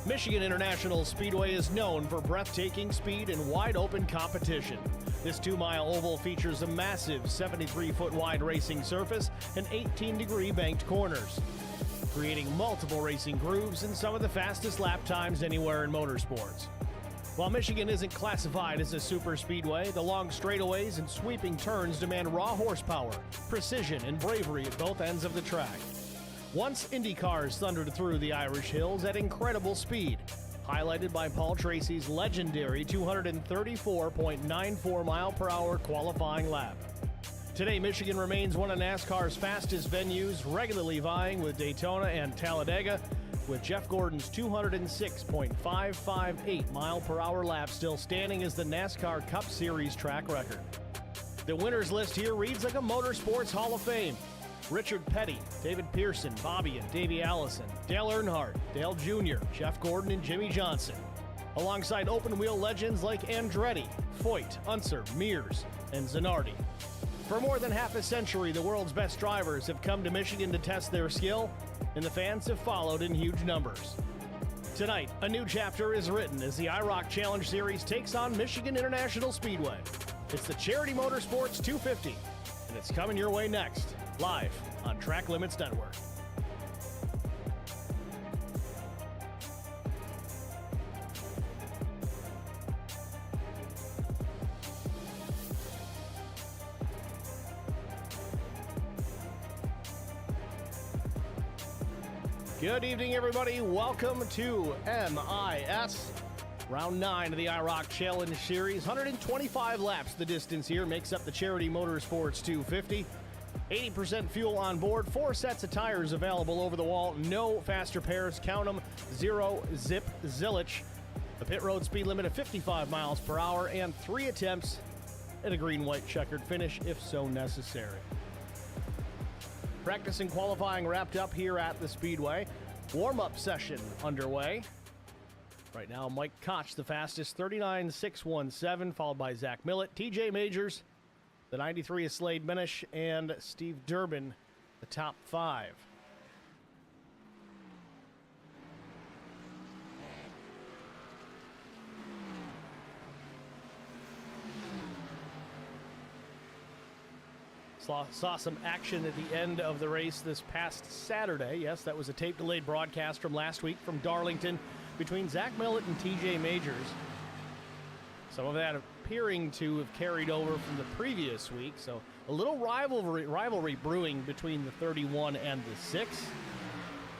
Michigan International Speedway is known for breathtaking speed and wide-open competition. This 2-mile oval features a massive 73-foot wide racing surface and 18-degree banked corners, creating multiple racing grooves and some of the fastest lap times anywhere in motorsports. While Michigan isn't classified as a super speedway, the long straightaways and sweeping turns demand raw horsepower, precision, and bravery at both ends of the track. Once Indy cars thundered through the Irish hills at incredible speed, highlighted by Paul Tracy's legendary 234.94 mile-per-hour qualifying lap. Today, Michigan remains one of NASCAR's fastest venues, regularly vying with Daytona and Talladega, with Jeff Gordon's 206.558 mile-per-hour lap still standing as the NASCAR Cup Series track record. The winners list here reads like a Motorsports Hall of Fame. Richard Petty, David Pearson, Bobby and Davey Allison, Dale Earnhardt, Dale Jr., Jeff Gordon, and Jimmy Johnson, alongside open-wheel legends like Andretti, Foyt, Unser, Mears, and Zanardi. For more than half a century, the world's best drivers have come to Michigan to test their skill, and the fans have followed in huge numbers. Tonight, a new chapter is written as the IROC Challenge Series takes on Michigan International Speedway. It's the Charity Motorsports 250, and it's coming your way next, live on Track Limits Network. Good evening, everybody. Welcome to MIS. Round 9 of the IROC Challenge Series. 125 laps the distance here makes up the Charity Motorsports 250. 80% fuel on board, 4 sets of tires available over the wall, no faster pairs, count them, 0 zip zilch. A pit road speed limit of 55 miles per hour and 3 attempts at a green-white checkered finish if so necessary. Practice and qualifying wrapped up here at the Speedway. Warm-up session underway. Right now, Mike Koch, the fastest, 39.617, followed by Zach Millett, TJ Majors, the 93 is Slade Menish, and Steve Durbin, the top 5. Saw some action at the end of the race this past Saturday. Yes, that was a tape-delayed broadcast from last week from Darlington between Zach Millett and TJ Majors. Some of that appearing to have carried over from the previous week, so a little rivalry brewing between the 31 and the 6.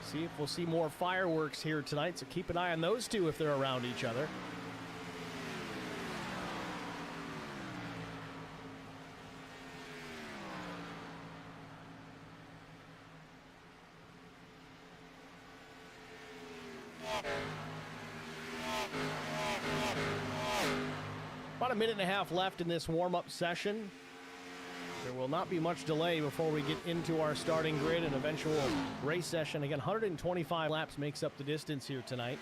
See if we'll see more fireworks here tonight, so keep an eye on those two if they're around each other. About a minute and a half left in this warm-up session. There will not be much delay before we get into our starting grid and eventual race session. Again, 125 laps makes up the distance here tonight.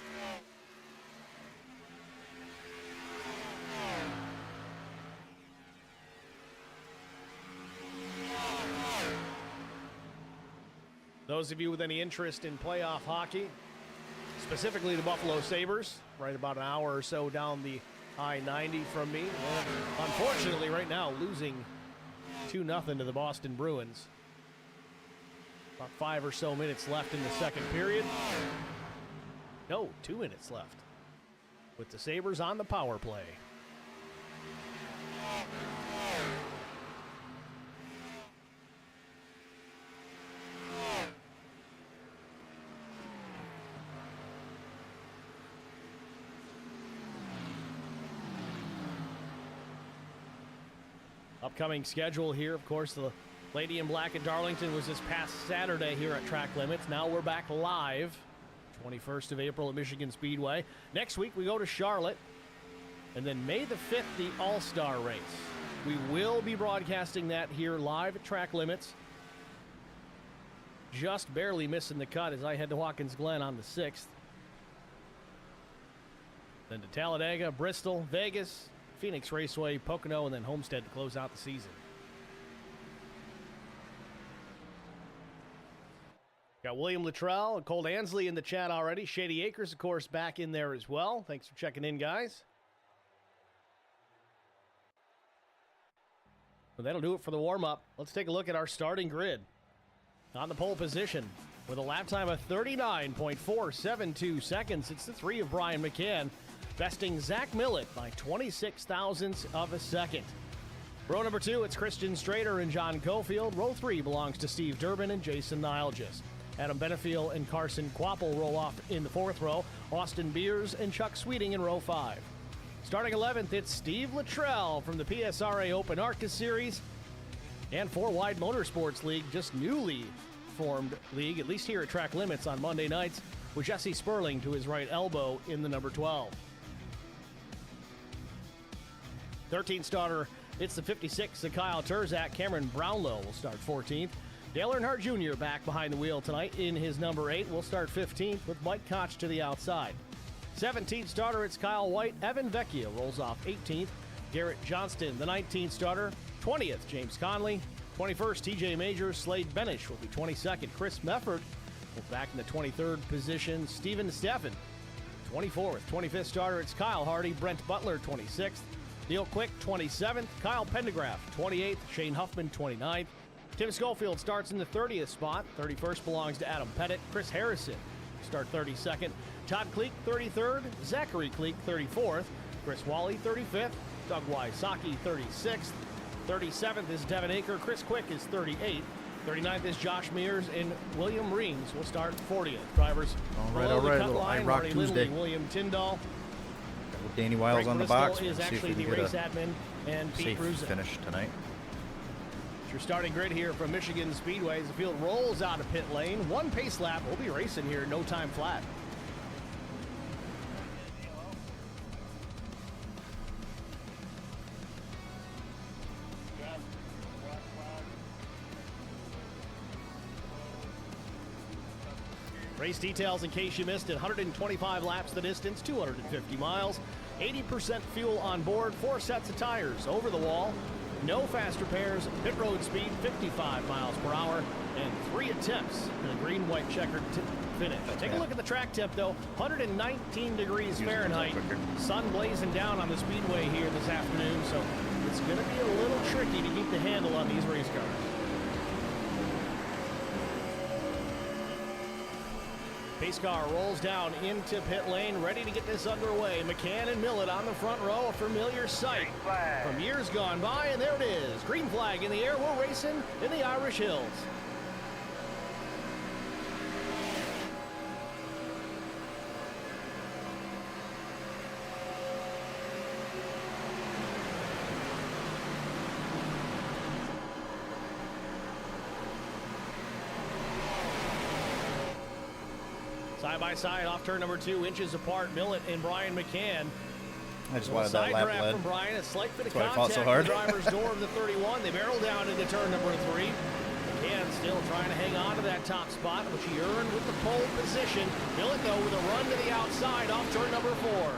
Those of you with any interest in playoff hockey, specifically the Buffalo Sabres, right about an hour or so down the I-90 from me. And unfortunately, right now, losing 2-0 to the Boston Bruins. About 5 or so minutes left in the second period. No, 2 minutes left. With the Sabres on the power play. Upcoming schedule here, of course, the Lady in Black at Darlington was this past Saturday here at Track Limits. Now we're back live, 21st of April at Michigan Speedway. Next week we go to Charlotte, and then May the 5th, the All-Star Race. We will be broadcasting that here live at Track Limits. Just barely missing the cut as I head to Watkins Glen on the 6th. Then to Talladega, Bristol, Vegas, Phoenix Raceway, Pocono, and then Homestead to close out the season. Got William Luttrell and Cole Ansley in the chat already. Shady Acres, of course, back in there as well. Thanks for checking in, guys. Well, that'll do it for the warm-up. Let's take a look at our starting grid. On the pole position, with a lap time of 39.472 seconds, it's the 3 of Brian McCann, besting Zach Millett by 26 thousandths of a second. Row number 2, it's Christian Strader and John Cofield. Row 3 belongs to Steve Durbin and Jason Nilgis. Adam Benefiel and Carson Quapple roll off in the 4th row. Austin Beers and Chuck Sweeting in row 5. Starting 11th, it's Steve Luttrell from the PSRA Open ARCA Series and 4-Wide Motorsports League, just newly formed league, at least here at Track Limits on Monday nights, with Jesse Sperling to his right elbow in the number 12. 13th starter, it's the 56 of Kyle Terzak. Cameron Brownlow will start 14th. Dale Earnhardt Jr. back behind the wheel tonight in his number 8. Will start 15th with Mike Koch to the outside. 17th starter, it's Kyle White. Evan Vecchia rolls off 18th. Garrett Johnston, the 19th starter. 20th, James Conley. 21st, TJ Majors. Slade Benish will be 22nd. Chris Mefford will back in the 23rd position. Steven Steffen, 24th. 25th starter, it's Kyle Hardy. Brent Butler, 26th. Neil Quick, 27th. Kyle Pendergraph, 28th. Shane Huffman, 29th. Tim Schofield starts in the 30th spot. 31st belongs to Adam Pettit. Chris Harrison start 32nd. Todd Kleek, 33rd. Zachary Kleek, 34th. Chris Wally, 35th. Doug Wysocki, 36th. 37th is Devin Aker. Chris Quick is 38th. 39th is Josh Mears, and William Reams will start 40th. Drivers all right, little IROC Tuesday. Lindley, William Tyndall. Danny Wiles on the box. Is actually the race admin, and Pete Bruza. Finish tonight. It's your starting grid here from Michigan Speedway as the field rolls out of pit lane. One pace lap. We'll be racing here, no time flat. Race details in case you missed it. 125 laps the distance, 250 miles, 80% fuel on board, 4 sets of tires over the wall, no fast repairs, pit road speed 55 miles per hour, and 3 attempts in a green-white checkered finish. Take a look at the track temp, though. 119 degrees Fahrenheit. Sun blazing down on the speedway here this afternoon, so it's going to be a little tricky to keep the handle on these race cars. Pace car rolls down into pit lane, ready to get this underway. McCann and Millett on the front row, a familiar sight from years gone by, and there it is. Green flag in the air, we're racing in the Irish Hills. Side by side off turn number 2, inches apart, Millett and Brian McCann. I just wanted that lap led. From Brian, a slight bit of That's contact so hard. the driver's door of the 31. They barrel down into turn number 3. McCann still trying to hang on to that top spot, which he earned with the pole position. Millett, though, with a run to the outside off turn number 4.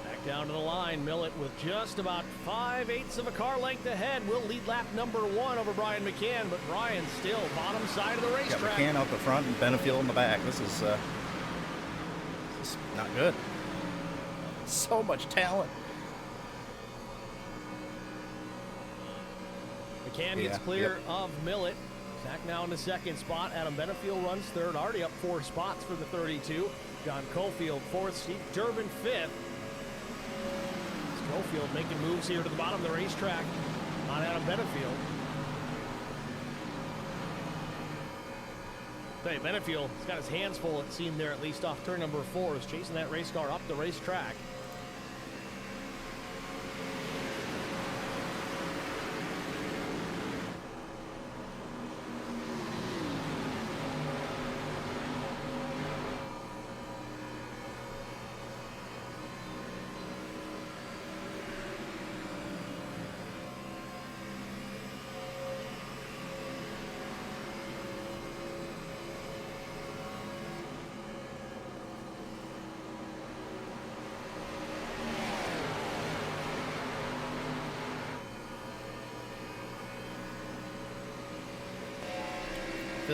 Back down to the line, Millett with just about 5/8 of a car length ahead. Will lead lap number 1 over Brian McCann, but Brian still bottom side of the racetrack. Got McCann out the front and Benefield in the back. This is not good. So much talent. McCann gets clear of Millett. Back now in the 2nd spot. Adam Benefield runs 3rd, already up 4 spots for the 32. John Cofield 4th, Steve Durbin 5th. Cofield making moves here to the bottom of the racetrack on Adam Benefield. Hey, Benefield's got his hands full, it seemed there, at least off turn number 4, is chasing that race car up the racetrack.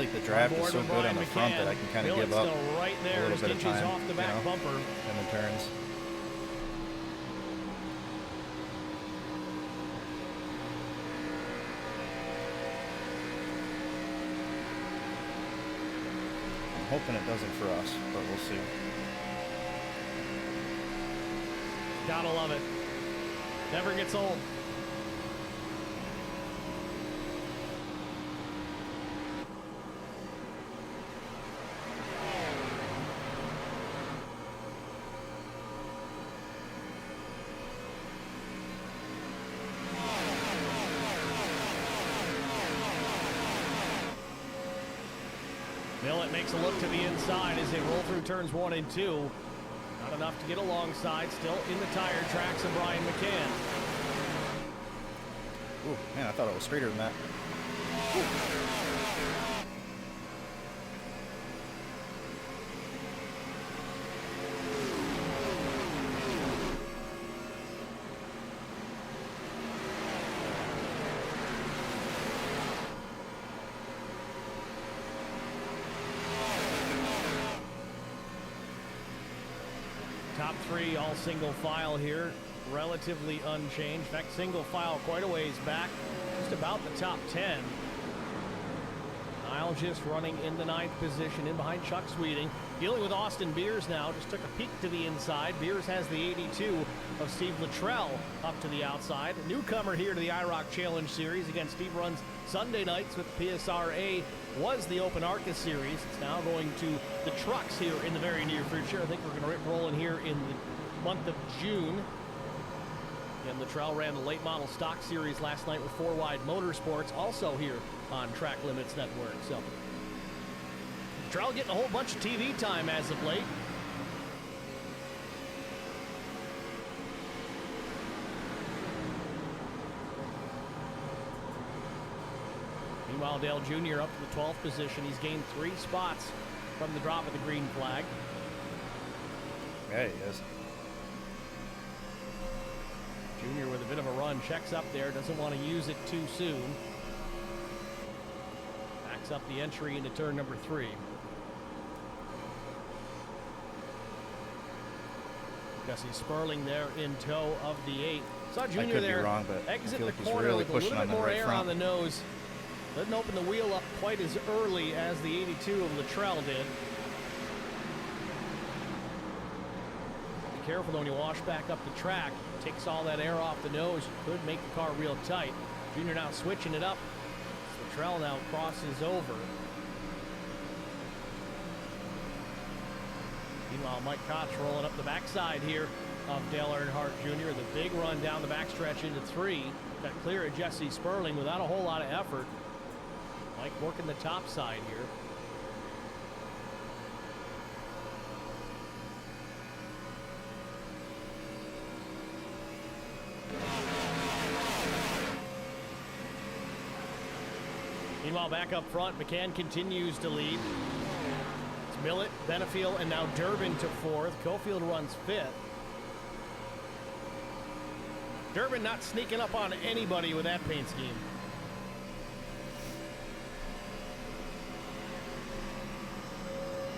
feel like the draft is so good on the front that I can kind of give up right there, a little bit of time, off the back bumper. in the turns. I'm hoping it doesn't for us, but we'll see. Gotta love it. Never gets old. Millett makes a look to the inside as they roll through turns 1 and 2. Not enough to get alongside. Still in the tire tracks of Brian McCann. Ooh, man, I thought it was straighter than that. Ooh. Top 3 all single file here, relatively unchanged. In fact, single file quite a ways back, just about the top 10. Niall just running in the 9th position, in behind Chuck Sweeting. Dealing with Austin Beers now, just took a peek to the inside. Beers has the 82 of Steve Luttrell up to the outside. A newcomer here to the IROC Challenge Series. Again, Steve runs Sunday nights with PSRA, was the Open ARCA Series. It's now going to the trucks here in the very near future. I think we're going to rip rolling here in the month of June. And Luttrell ran the late model stock series last night with 4 Wide Motorsports, also here on Track Limits Network. So Luttrell getting a whole bunch of TV time as of late. Meanwhile, Dale Jr. up to the 12th position. He's gained 3 spots from the drop of the green flag. Yeah, he is. Junior with a bit of a run, checks up there, doesn't want to use it too soon. Backs up the entry into turn number 3. Gussie Sperling there in tow of the 8. Saw Junior there wrong, but exit I feel the like he's corner really with a little bit more right air front. on the nose. Doesn't open the wheel up quite as early as the 82 of Luttrell did. Be careful though when you wash back up the track. Takes all that air off the nose. Could make the car real tight. Junior now switching it up. Luttrell now crosses over. Meanwhile, Mike Koch rolling up the backside here of Dale Earnhardt Jr. The big run down the backstretch into 3. Got clear of Jesse Sperling without a whole lot of effort. Mike working the top side here. Meanwhile, back up front, McCann continues to lead. It's Millett, Benefiel, and now Durbin to 4th. Cofield runs 5th. Durbin not sneaking up on anybody with that paint scheme.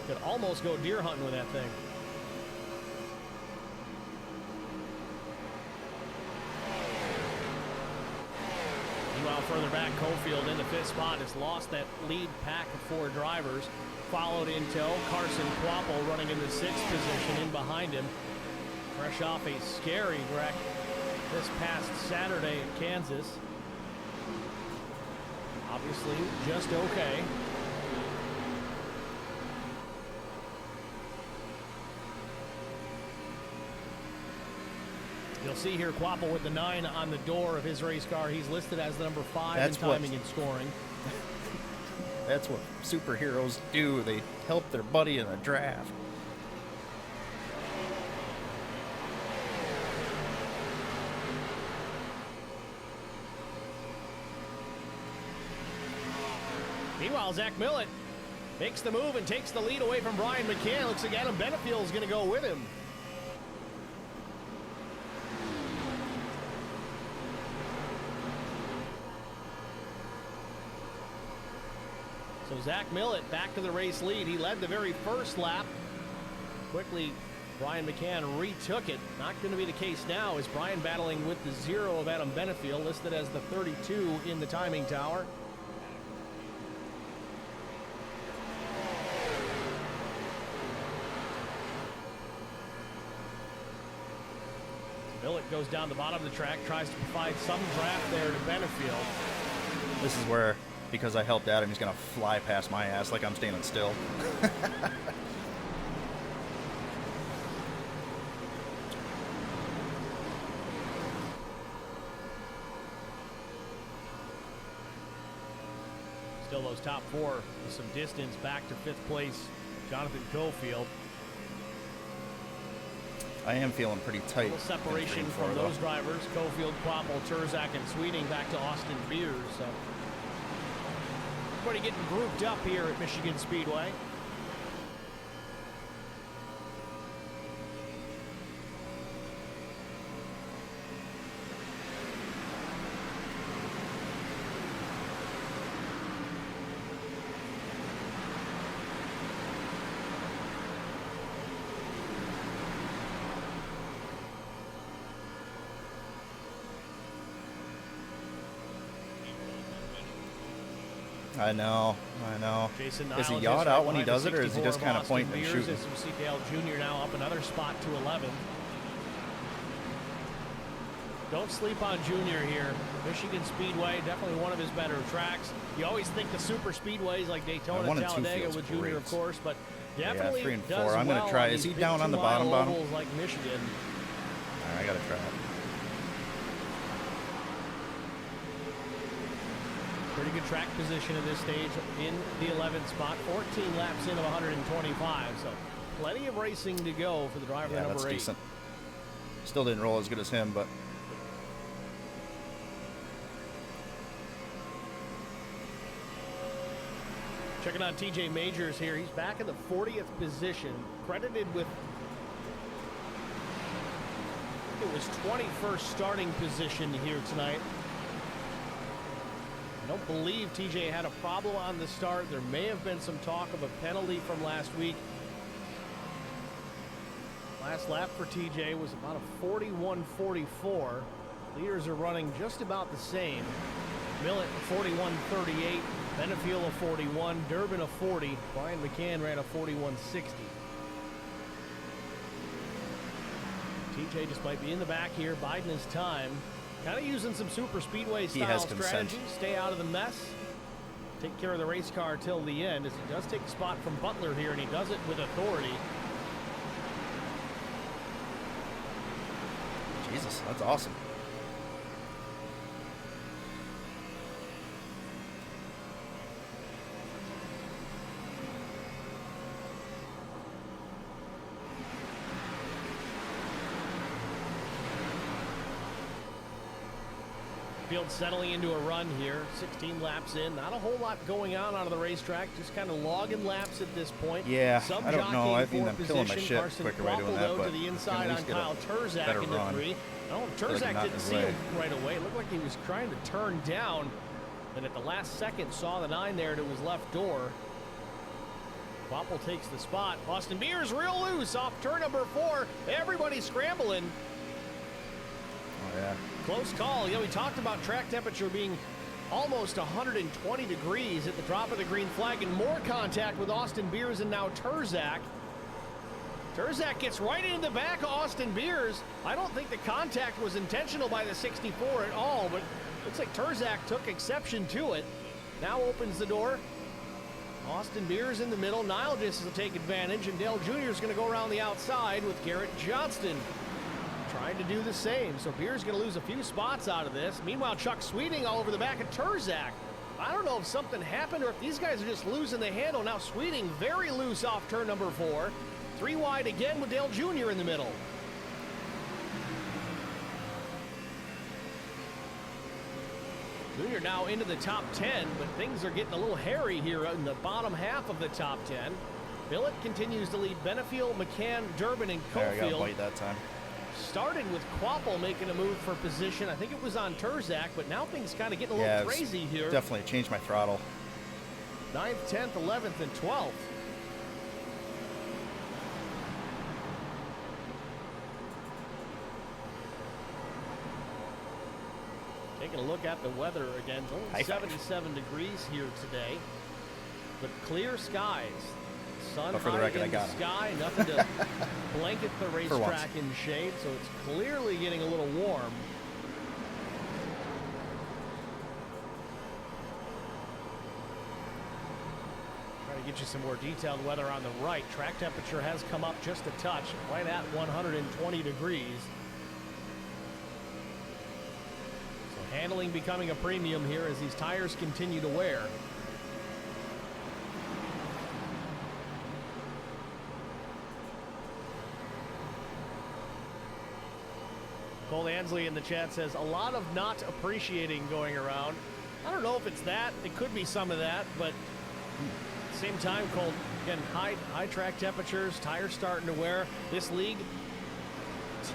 Could almost go deer hunting with that thing. Meanwhile, further back, Cofield in the 5th spot has lost that lead pack of 4 drivers. Followed in tow, Carson Quapple running in the 6th position in behind him. Fresh off a scary wreck this past Saturday at Kansas. Obviously, just okay. You'll see here Quapple with the 9 on the door of his race car. He's listed as the number 5 in timing and scoring. That's what superheroes do. They help their buddy in a draft. Meanwhile, Zach Millett makes the move and takes the lead away from Brian McCann. Looks like Adam Benefiel is going to go with him. So Zach Millett back to the race lead. He led the very first lap. Quickly, Brian McCann retook it. Not going to be the case now as Brian battling with the 0 of Adam Benefield, listed as the 32 in the timing tower. Millett goes down the bottom of the track, tries to provide some draft there to Benefield. This is where, because I helped Adam, he's going to fly past my ass like I'm standing still. Still those top 4 with some distance back to 5th place, Jonathan Cofield. I am feeling pretty tight. A little separation from those drivers. Cofield, Quappel, Terzak, and Sweeting back to Austin Beers. So everybody getting grouped up here at Michigan Speedway. I know. Jason Is he Niles yawed right out when he behind does it, or is he 64 just kind of Austin pointing and Beers. shooting? As we see Dale Jr. now up another spot to 11. Don't sleep on Junior here. Michigan Speedway, definitely one of his better tracks. You always think the super speedways like Daytona, Talladega with Junior, great. of course, but definitely yeah, 3 and 4. does I'm well gonna try. on Is these he down big on the 2-mile bottom? ovals like Michigan. All right, I gotta try it. Pretty good track position at this stage in the 11th spot. 14 laps in of 125, so plenty of racing to go for the driver number 8. That's decent. Still didn't roll as good as him, but checking on TJ Majors here. He's back in the 40th position, credited with, I think it was 21st starting position here tonight. I don't believe TJ had a problem on the start. There may have been some talk of a penalty from last week. Last lap for TJ was about a 41.44. Leaders are running just about the same. Millett 41.38, Benefield a 41, Durbin a 40, Brian McCann ran a 41.60. TJ just might be in the back here, biding his time. Kind of using some super speedway style strategy. Stay out of the mess. Take care of the race car till the end, as he does take a spot from Butler here, and he does it with authority. Jesus, that's awesome. Field settling into a run here, 16 laps in. Not a whole lot going on out of the racetrack, just kind of logging laps at this point. Yeah, I don't know. I think I'm killing my shit Carson quicker by doing Quappel, that, though, but to the inside on Kyle Terzak better into run. 3. No, Terzak didn't see him right away. It looked like he was trying to turn down, and at the last second saw the 9 there to his left door. Quappel takes the spot. Austin Beers real loose off turn number 4. Everybody's scrambling. Oh, yeah. Close call. You know, we talked about track temperature being almost 120 degrees at the drop of the green flag, and more contact with Austin Beers and now Terzak. Terzak gets right into the back of Austin Beers. I don't think the contact was intentional by the 64 at all, but looks like Terzak took exception to it. Now opens the door. Austin Beers in the middle. Nile just will take advantage, and Dale Jr. is going to go around the outside with Garrett Johnston trying to do the same. So Beers going to lose a few spots out of this. Meanwhile, Chuck Sweeting all over the back of Terzak. I don't know if something happened or if these guys are just losing the handle. Now Sweeting very loose off turn number 4. 3 wide again with Dale Jr. in the middle. Jr. now into the top 10, but things are getting a little hairy here in the bottom half of the top 10. Millett continues to lead Benefield, McCann, Durbin, and Cofield. I got bite that time. Started with Quappel making a move for position. I think it was on Terzak, but now things kind of getting a little crazy here. Definitely changed my throttle. 9th, 10th, 11th, and 12th. Taking a look at the weather again. It's only 77 degrees here today, but clear skies. Sun high in the sky, nothing to blanket the racetrack in shade, so it's clearly getting a little warm. Trying to get you some more detailed weather on the right. Track temperature has come up just a touch, right at 120 degrees. So handling becoming a premium here as these tires continue to wear. Cole Ansley in the chat says, a lot of not appreciating going around. I don't know if it's that. It could be some of that, but at the same time, Cole, again, high track temperatures, tires starting to wear. This league,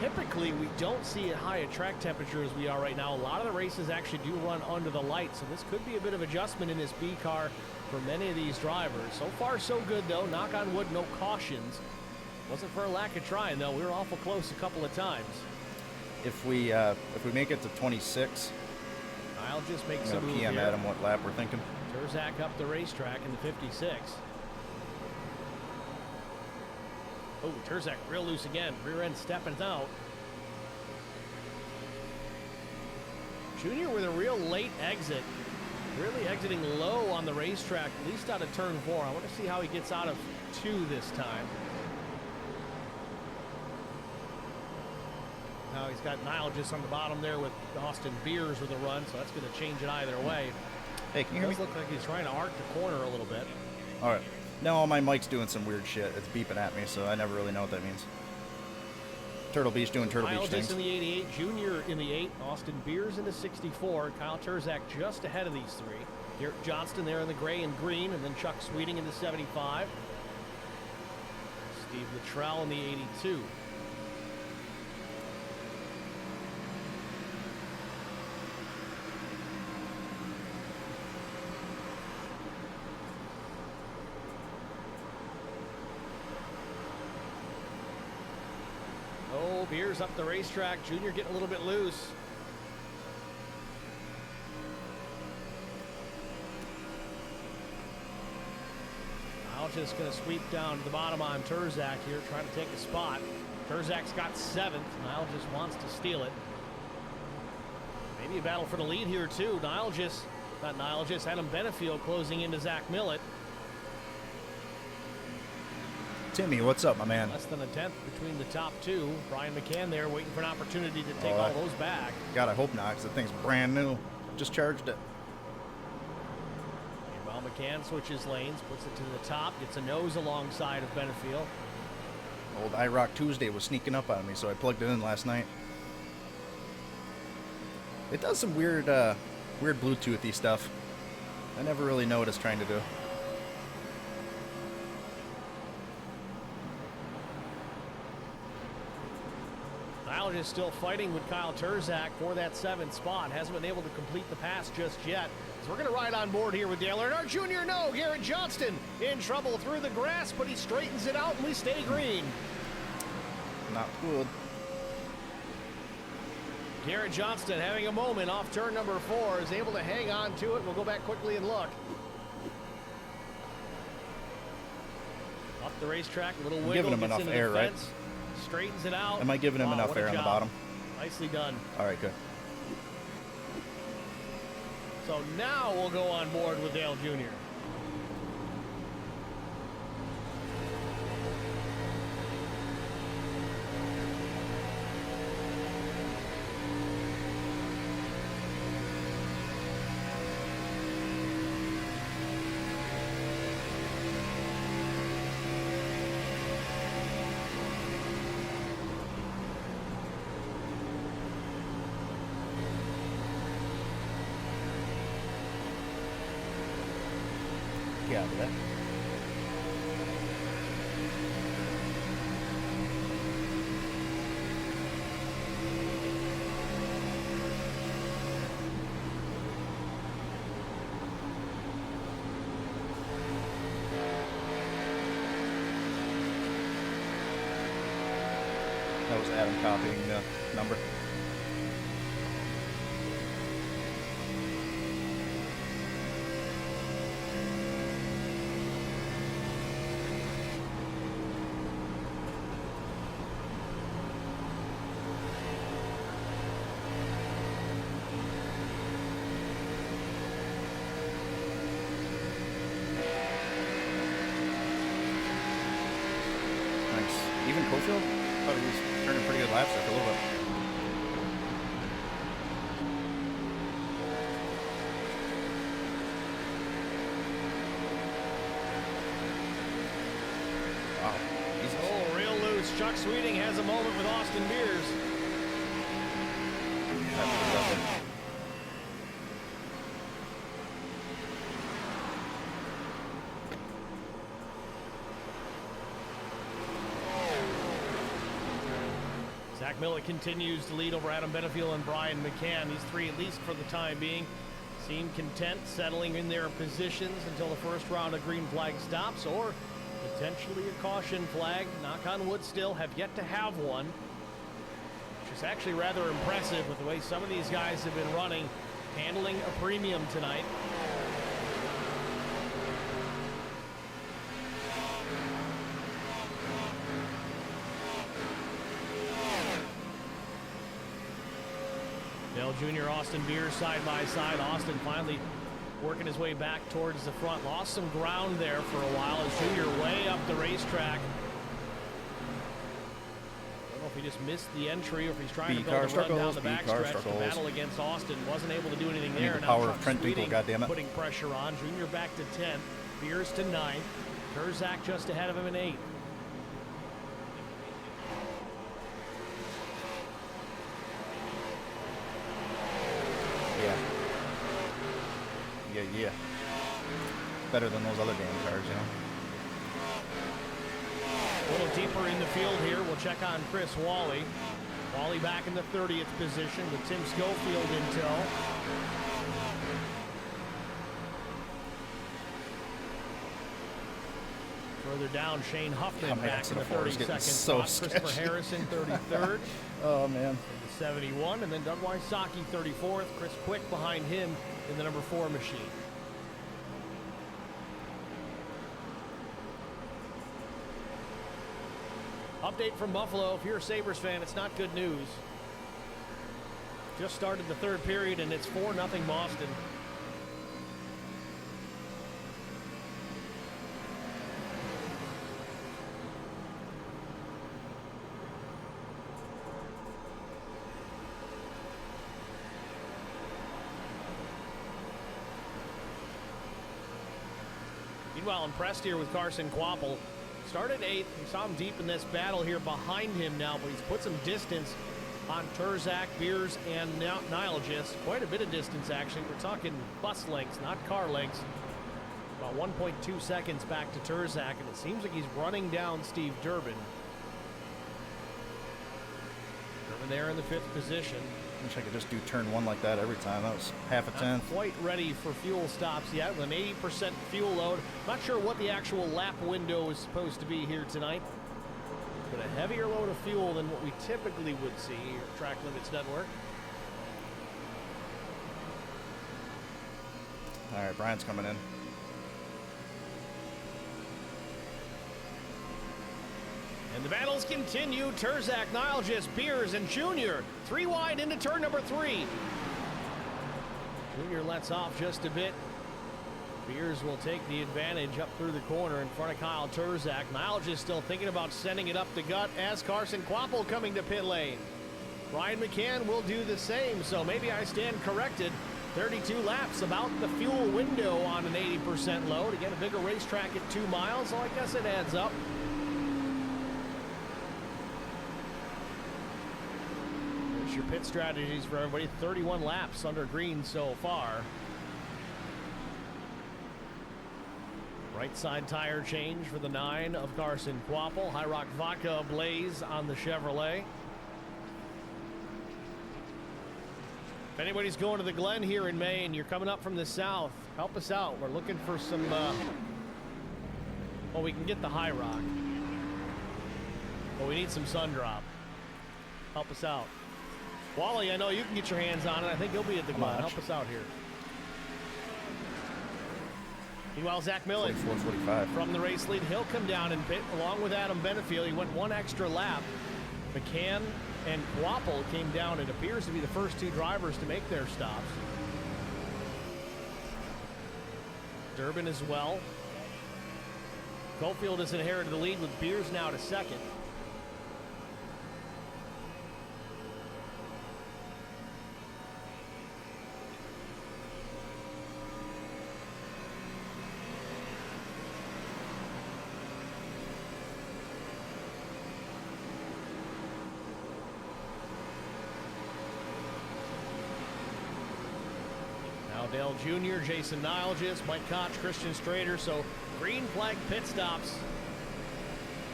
typically we don't see as high a track temperature as we are right now. A lot of the races actually do run under the lights, so this could be a bit of adjustment in this B car for many of these drivers. So far, so good, though. Knock on wood, no cautions. Wasn't for a lack of trying, though. We were awful close a couple of times. If we make it to 26, I'll just make some move PM here. Adam what lap we're thinking. Terzak up the racetrack in the 56. Oh, Terzak real loose again. Rear end stepping out. Junior with a real late exit. Really exiting low on the racetrack, at least out of turn 4. I want to see how he gets out of 2 this time. Now he's got Nile just on the bottom there with Austin Beers with a run, so that's going to change it either way. Hey, can you hear me? It does look like he's trying to arc the corner a little bit. All right. Now my mic's doing some weird shit. It's beeping at me, so I never really know what that means. Turtle Beach doing Turtle Beach things. Kyle in the 88, Junior in the 8, Austin Beers in the 64, Kyle Terzak just ahead of these 3. Garrett Johnston there in the gray and green, and then Chuck Sweeting in the 75. Steve Luttrell in the 82. Beers up the racetrack. Junior getting a little bit loose. Now just going to sweep down to the bottom on Terzak here, trying to take a spot. Terzak's got 7th. Nile just wants to steal it. Maybe a battle for the lead here too. Adam Benefield closing into Zach Millett. Timmy, what's up, my man? Less than a 10th between the top 2. Brian McCann there waiting for an opportunity to take all those back. God, I hope not, because the thing's brand new. Just charged it. Meanwhile, McCann switches lanes, puts it to the top, gets a nose alongside of Benefield. Old IROC Tuesday was sneaking up on me, so I plugged it in last night. It does some weird Bluetoothy stuff. I never really know what it's trying to do. Is still fighting with Kyle Terzak for that 7th spot. Hasn't been able to complete the pass just yet. So we're going to ride on board here with Dale Earnhardt Jr. No, Garrett Johnston in trouble through the grass, but he straightens it out and we stay green. Not good. Garrett Johnston having a moment off turn number 4, is able to hang on to it. We'll go back quickly and look. Up the racetrack, a little wiggle. Giving him enough air, right? Straightens it out. Am I giving him enough air on the bottom? Nicely done. All right, good. So now we'll go on board with Dale Jr. Get out of that. copying the number. Even Cofield? Thought he was turning pretty good laps there for a little bit. Wow. Jesus. Oh, real loose. Chuck Sweeting has a moment with Austin Beers. That's what he does. Zach Millett continues to lead over Adam Benefield and Brian McCann. These three, at least for the time being, seem content settling in their positions until the first round of green flag stops, or potentially a caution flag. Knock on wood, still have yet to have one, which is actually rather impressive with the way some of these guys have been running, handling a premium tonight. Dale Jr., Austin Beers side by side. Austin finally working his way back towards the front. Lost some ground there for a while as Jr. way up the racetrack. I don't know if he just missed the entry or if he's trying to build a run down the backstretch. The battle against Austin wasn't able to do anything there. The Now power Chuck of Trent Sweeting Beagle, goddammit. putting pressure on. Jr. back to 10th. Beers to 9th. Kurzak just ahead of him in 8th. Yeah. Better than those other damn cars, you know. A little deeper in the field here. We'll check on Chris Wally. Wally back in the 30th position with Tim Schofield in tow. Further down, Shane Huffman back in the 32nd so spot. Christopher Harrison, 33rd. Oh, man. 71, and then Doug Wysocki, 34th. Chris Quick behind him in the number 4 machine. Update from Buffalo. If you're a Sabres fan, it's not good news. Just started the third period, and it's 4-0 Boston. Meanwhile, impressed here with Carson Kvapil. Started 8th. We saw him deep in this battle here behind him now, but he's put some distance on Turzak, Beers, and Nilgis. Quite a bit of distance, actually. We're talking bus lengths, not car lengths. About 1.2 seconds back to Turzak, and it seems like he's running down Steve Durbin. Durbin there in the 5th position. Wish I could just do turn 1 like that every time. That was half a tenth. Not quite ready for fuel stops yet with an 80% fuel load. Not sure what the actual lap window is supposed to be here tonight, but a heavier load of fuel than what we typically would see. Your track limits doesn't work. All right, Brian's coming in. And the battles continue. Turzak, Nilgis, Beers, and Jr. 3 wide into turn number 3. Jr. lets off just a bit. Beers will take the advantage up through the corner in front of Kyle Turzak. Nilgis still thinking about sending it up the gut as Carson Kvapil coming to pit lane. Brian McCann will do the same, so maybe I stand corrected. 32 laps, about the fuel window on an 80% load. Again, a bigger racetrack at 2 miles, so I guess it adds up. Your pit strategies for everybody. 31 laps under green so far. Right side tire change for the 9 of Carson Kvapil. IROC Vodka Blaze on the Chevrolet. If anybody's going to the Glen here in May and you're coming up from the south, help us out. We're looking for some, well, we can get the IROC, but we need some sun drop. help us out. Wally, I know you can get your hands on it. I think he'll be at the glen. Help us out here. Meanwhile, Zach Millen 44-45 from the race lead. He'll come down and pit along with Adam Benefield. He went one extra lap. McCann and Quapple came down. It appears to be the first two drivers to make their stops. Durbin as well. Goldfield has inherited the lead with Beers now to second. Dale Jr., Jason Nilgis, Mike Koch, Christian Strader. So green flag pit stops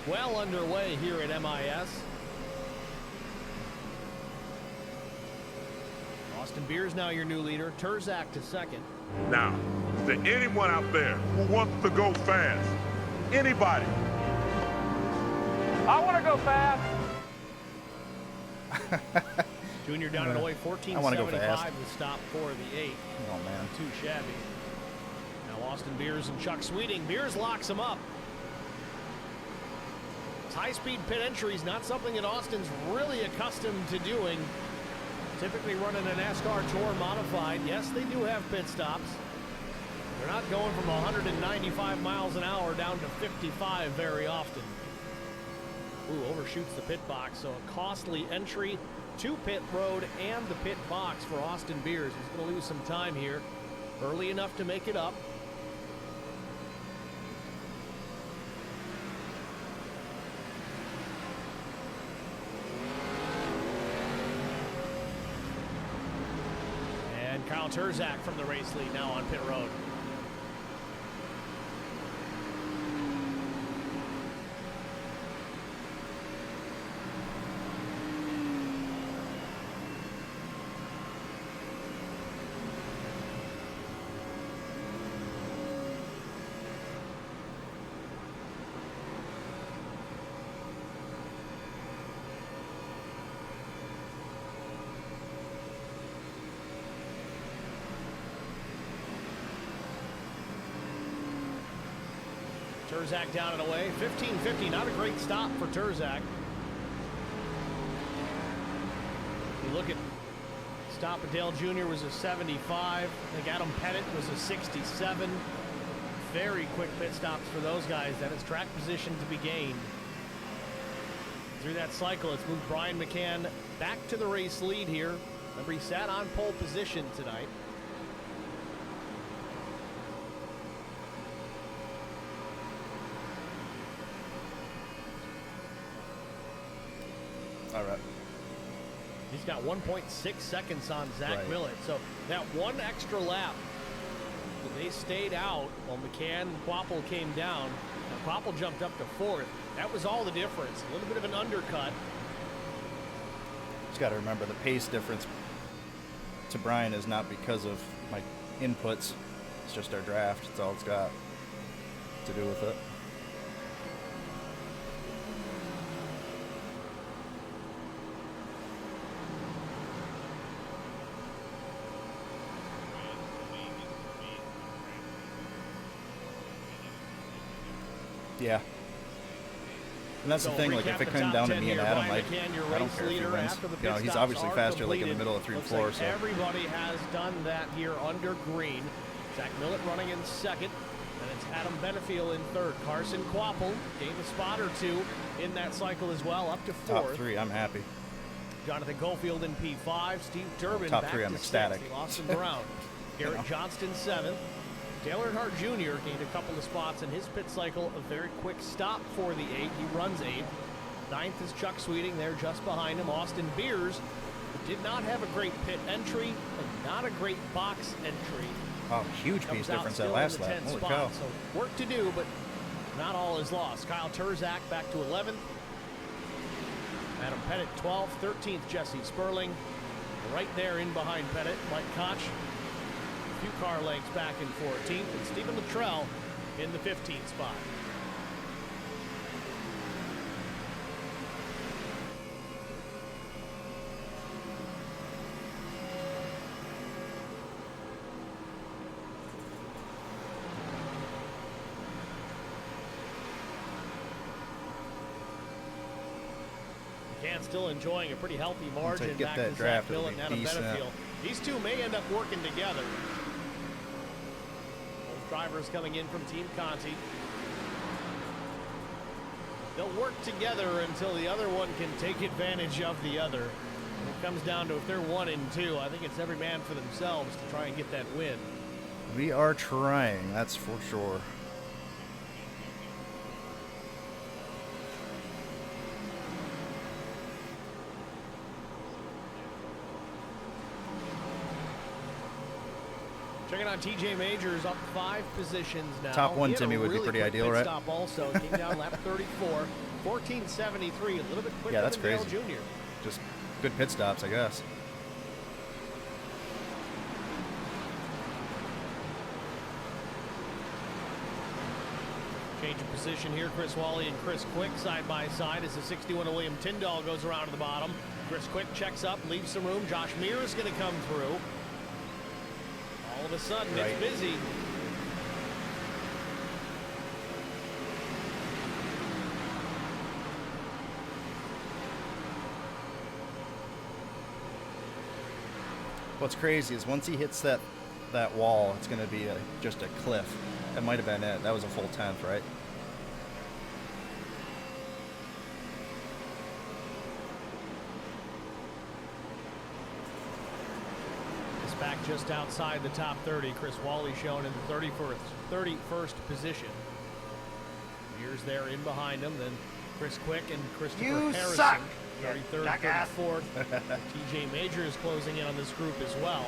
well underway here at MIS. Austin Beers now your new leader. Terzak to second. Now, to anyone out there who wants to go fast, anybody. I want to go fast. Junior down and away, 14.75 the stop for the 8. Oh, man. Too shabby. Now Austin Beers and Chuck Sweeting. Beers locks him up. High-speed pit entry is not something that Austin's really accustomed to doing. Typically running an NASCAR Tour modified. Yes, they do have pit stops. They're not going from 195 miles an hour down to 55 very often. Ooh, overshoots the pit box, so a costly entry to pit road and the pit box for Austin Beers. He's going to lose some time here. Early enough to make it up. And Kyle Terzak from the race lead now on pit road. Terzak down and away. 15.50, not a great stop for Terzak. You look at stop at Dale Jr. was a 75. I think Adam Pettit was a 67. Very quick pit stops for those guys. That is track position to be gained. Through that cycle, it's moved Brian McCann back to the race lead here. Remember, he sat on pole position tonight. All right. He's got 1.6 seconds on Zach Millett. So that one extra lap, they stayed out while McCann and Quapple came down. Now Quapple jumped up to fourth. That was all the difference. A little bit of an undercut. Just got to remember the pace difference to Brian is not because of my inputs. It's just our draft. It's all it's got to do with it. Yeah. And that's the thing, like, if it came down to me and Adam, I don't care if he wins. You know, he's obviously faster, like, in the middle of 3 and 4, so. Everybody has done that here under green. Zach Millett running in second, and it's Adam Benefield in third. Carson Quapple gained a spot or two in that cycle as well, up to fourth. Top 3, I'm happy. Jonathan Goldfield in P5, Steve Durbin Top back 3, I'm to ecstatic. Sixth. He lost him Brown. Garrett Johnston 7th. Dale Earnhardt Jr. gained a couple of spots in his pit cycle. A very quick stop for the 8. He runs 8th. 9th is Chuck Sweeting. They're just behind him. Austin Beers did not have a great pit entry and not a great box entry. Oh, huge pace difference that last lap. Holy cow. So work to do, but not all is lost. Kyle Terzak back to 11th. Adam Pettit 12th. 13th Jesse Sperling. Right there in behind Pettit. Mike Koch. Few car lengths back in 14th, and Stephen Luttrell in the 15th spot. still enjoying a pretty healthy margin get back that to draft, Zach Millett and Adam decent. Benefield. These two may end up working together. Both drivers coming in from Team Conti. They'll work together until the other one can take advantage of the other. When it comes down to if they're 1 and 2, I think it's every man for themselves to try and get that win. We are trying, that's for sure. Checking on TJ Majors, up 5 positions now. Top 1, Timmy, would be pretty ideal, right? Stop also came down lap 34, 14:73, a little bit quicker that's than Dale crazy. Jr. Just good pit stops, I guess. Change of position here. Chris Wally and Chris Quick side by side as the 61 of William Tyndall goes around to the bottom. Chris Quick checks up, leaves some room. Josh Meir is going to come through. All of a sudden, it's busy. What's crazy is once he hits that wall, it's going to be just a cliff. That might have been it. That was a full 10th, right? It's back just outside the top 30. Chris Wally shown in the 31st position. Mears there in behind him. Then Chris Quick and Christopher Harrison. Suck. 33rd, 34th. TJ Major is closing in on this group as well.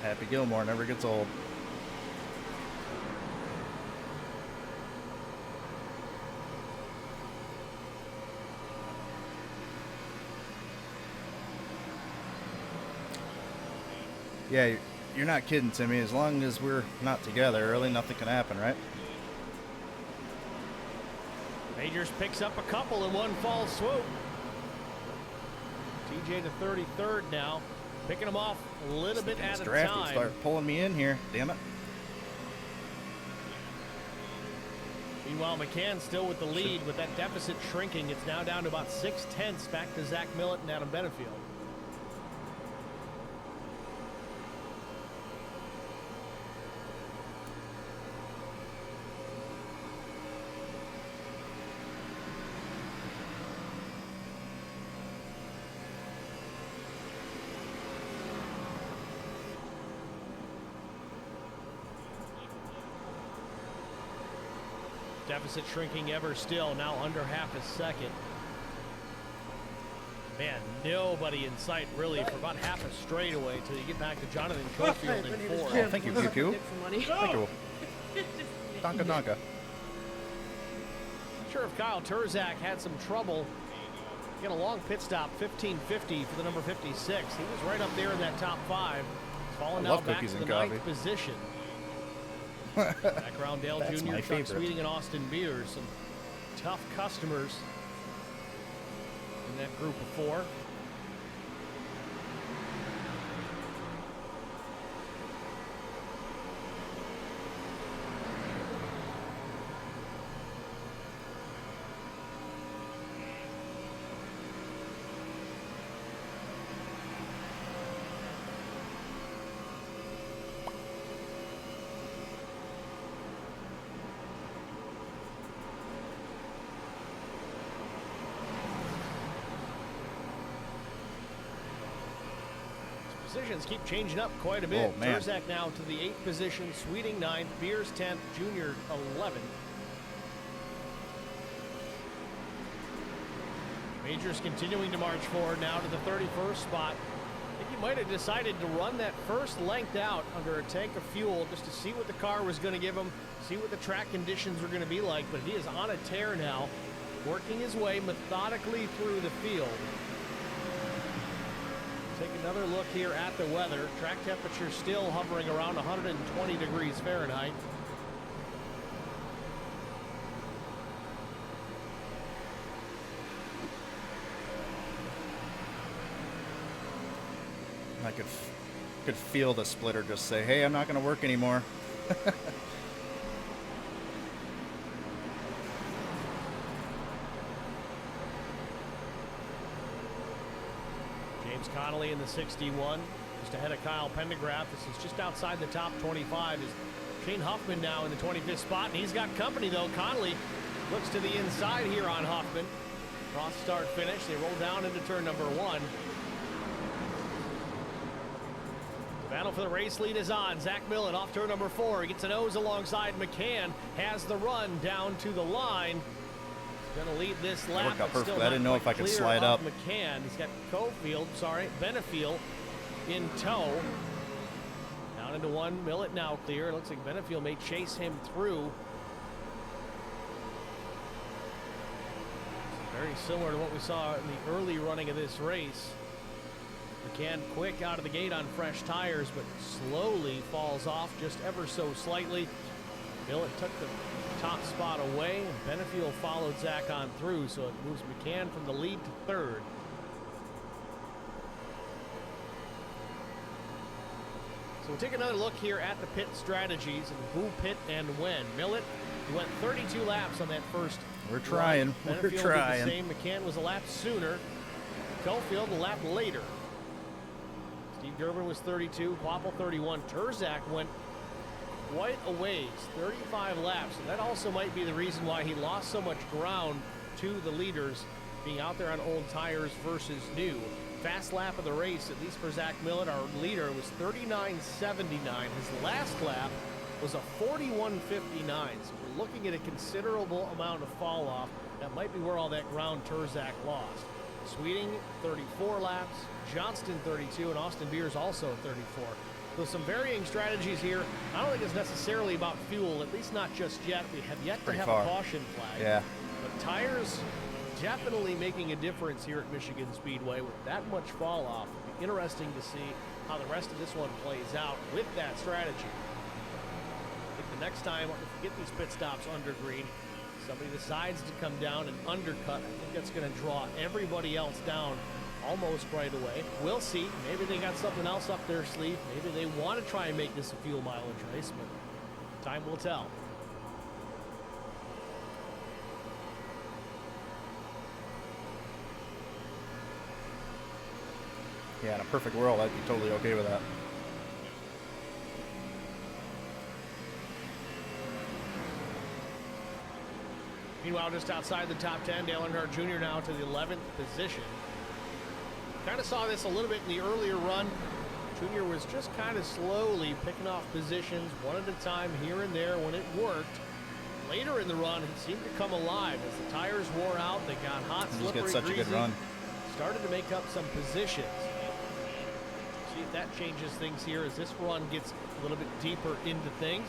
Happy Gilmore never gets old. Yeah, you're not kidding, Timmy. As long as we're not together, really nothing can happen, right? Majors picks up a couple in one fall swoop. TJ to 33rd now, picking them off a little bit at a time. Start pulling me in here, damn it. Meanwhile, McCann still with the lead with that deficit shrinking. It's now down to about 6/10 back to Zach Millett and Adam Benefield. Deficit shrinking ever still, now under half a second. Man, nobody in sight really for about half a straightaway until you get back to Jonathan Cofield in 4. Oh, thank you, Pew Pew. Thank you. Donka Donka. Not sure if Kyle Turzak had some trouble. Get a long pit stop, 15:50 for the number 56. He was right up there in that top 5. He's falling now back to the 9th position. Background Dale Jr., Chuck Sweeting, and Austin Beers. Some tough customers in that group of 4. Positions keep changing up quite a bit. Oh, man. Turzak now to the 8th position, Sweeting 9th, Beers 10th, Junior 11th. Majors continuing to march forward now to the 31st spot. I think he might have decided to run that first length out under a tank of fuel just to see what the car was going to give him, see what the track conditions were going to be like, but he is on a tear now, working his way methodically through the field. Take another look here at the weather. Track temperature still hovering around 120 degrees Fahrenheit. I could feel the splitter just say, hey, I'm not going to work anymore. James Connolly in the 61, just ahead of Kyle Pendergraft. This is just outside the top 25. Is Shane Huffman now in the 25th spot, and he's got company though. Connolly looks to the inside here on Huffman. Cross start finish. They roll down into turn number 1. The battle for the race lead is on. Zach Millett off turn number 4. He gets a nose alongside McCann. Has the run down to the line. He's going to lead this lap. Worked out perfect. I didn't know if I could slide up. McCann. He's got Benefield in tow. Down into 1. Millett now clear. It looks like Benefield may chase him through. Very similar to what we saw in the early running of this race. McCann quick out of the gate on fresh tires, but slowly falls off just ever so slightly. Millett took the top spot away, and Benefield followed Zach on through, so it moves McCann from the lead to 3rd. So we'll take another look here at the pit strategies and who pit and when. Millett went 32 laps on that first. We're trying. We're trying. Did the same. McCann was a lap sooner. Cofield a lap later. Steve Gerben was 32. Quapple 31. Terzak went quite a ways, 35 laps. And that also might be the reason why he lost so much ground to the leaders, being out there on old tires versus new. Fast lap of the race, at least for Zach Millett, our leader, was 39.79. His last lap was a 41.59. So we're looking at a considerable amount of fall off. That might be where all that ground Terzak lost. Sweeting 34 laps, Johnston 32, and Austin Beers also 34. So some varying strategies here. I don't think it's necessarily about fuel, at least not just yet. We have yet to have a caution flag. Yeah. But tires definitely making a difference here at Michigan Speedway with that much fall off. It'll be interesting to see how the rest of this one plays out with that strategy. I think the next time, if we get these pit stops under green, somebody decides to come down and undercut, I think that's going to draw everybody else down almost right away. We'll see. Maybe they got something else up their sleeve. Maybe they want to try and make this a fuel mileage race, but time will tell. Yeah, in a perfect world, I'd be totally okay with that. Meanwhile, just outside the top 10, Dale Earnhardt Jr. now to the 11th position. Kind of saw this a little bit in the earlier run. Jr. was just kind of slowly picking off positions one at a time here and there when it worked. Later in the run, he seemed to come alive as the tires wore out. They got hot, slippery, just such greasy. a good run. Started to make up some positions. See if that changes things here as this run gets a little bit deeper into things.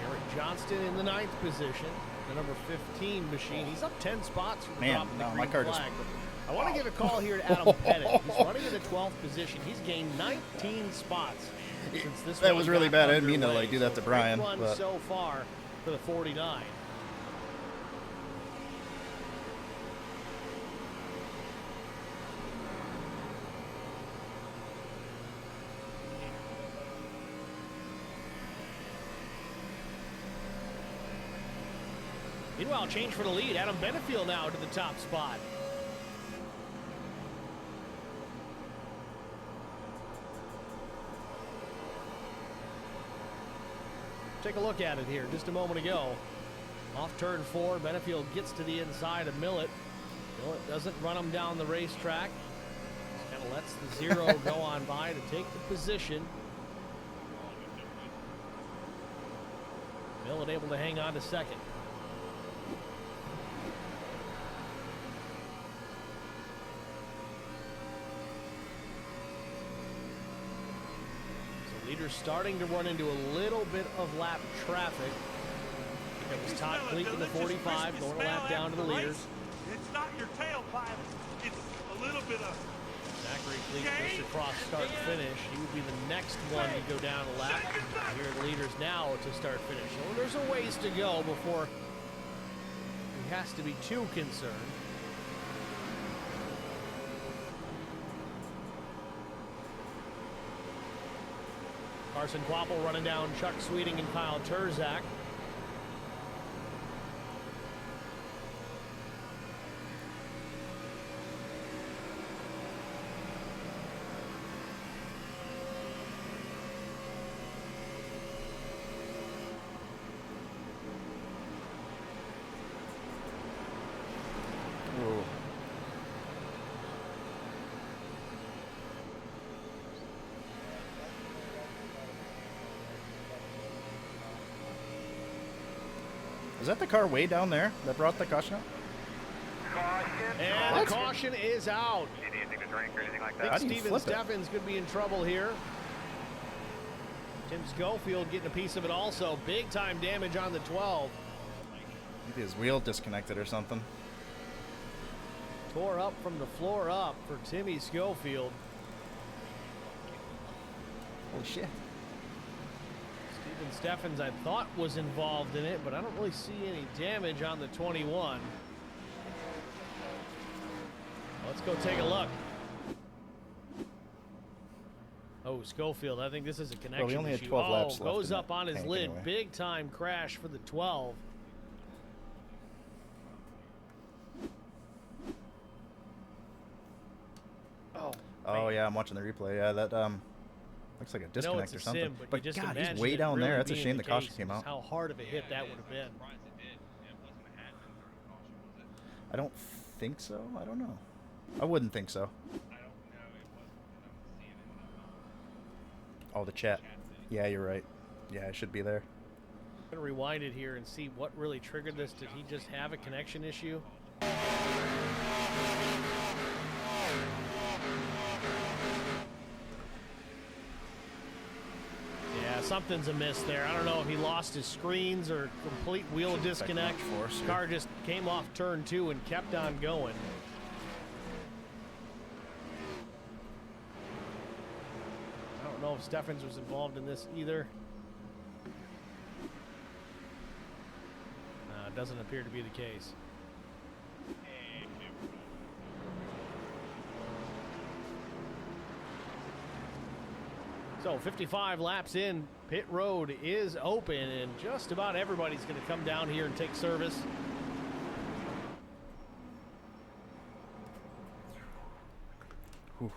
Eric Johnston in the 9th position, the number 15 machine. He's up 10 spots from the drop of the green flag. I want to give a call here to Adam Pettit. He's running in the 12th position. He's gained 19 spots since this that was really bad. I didn't mean to underway. do that to Brian. Run but so far for the 49. Meanwhile, change for the lead. Adam Benefield now to the top spot. Take a look at it here just a moment ago. Off turn 4, Benefield gets to the inside of Millett. Millett doesn't run him down the racetrack. Just kind of lets the 0 go on by to take the position. Millett able to hang on to second. Leaders starting to run into a little bit of lap traffic. It was Todd Cleek in the 45 going a lap down to the leaders. It's not your tailpipe, it's a little bit of Zachary Cleek just across start finish. He would be the next one to go down a lap. Here are the leaders now to start finish. So there's a ways to go before he has to be too concerned. Carson Quapple running down Chuck Sweeting and Kyle Terzak. Was that the car way down there that brought the caution out? And the caution is out. Do you need anything to drink or anything like I that? think Steven Steffens could be in trouble here. Tim Schofield getting a piece of it also. Big time damage on the 12. Maybe his wheel disconnected or something. Tore up from the floor up for Timmy Schofield. Holy shit. Steven Steffens, I thought, was involved in it, but I don't really see any damage on the 21. Let's go take a look. Oh, Schofield, I think this is a connection we only issue. had 12 laps left Goes in up that on his tank lid. anyway. Big time crash for the 12. Oh yeah, I'm watching the replay. Yeah, that looks like a disconnect or something. Sim, but just God, imagine he's way it down really there. That's a being shame the caution case, came out. How hard of a hit that would have been. I don't think so. I don't know. I wouldn't think so. Oh, the chat. Yeah, you're right. Yeah, it should be there. I'm going to rewind it here and see what really triggered this. Did he just have a connection issue? Yeah, something's amiss there. I don't know if he lost his screens or complete wheel disconnect. Car just came off turn 2 and kept on going. I don't know if Steffens was involved in this either. Doesn't appear to be the case. So 55 laps in, pit road is open, and just about everybody's going to come down here and take service. Whew.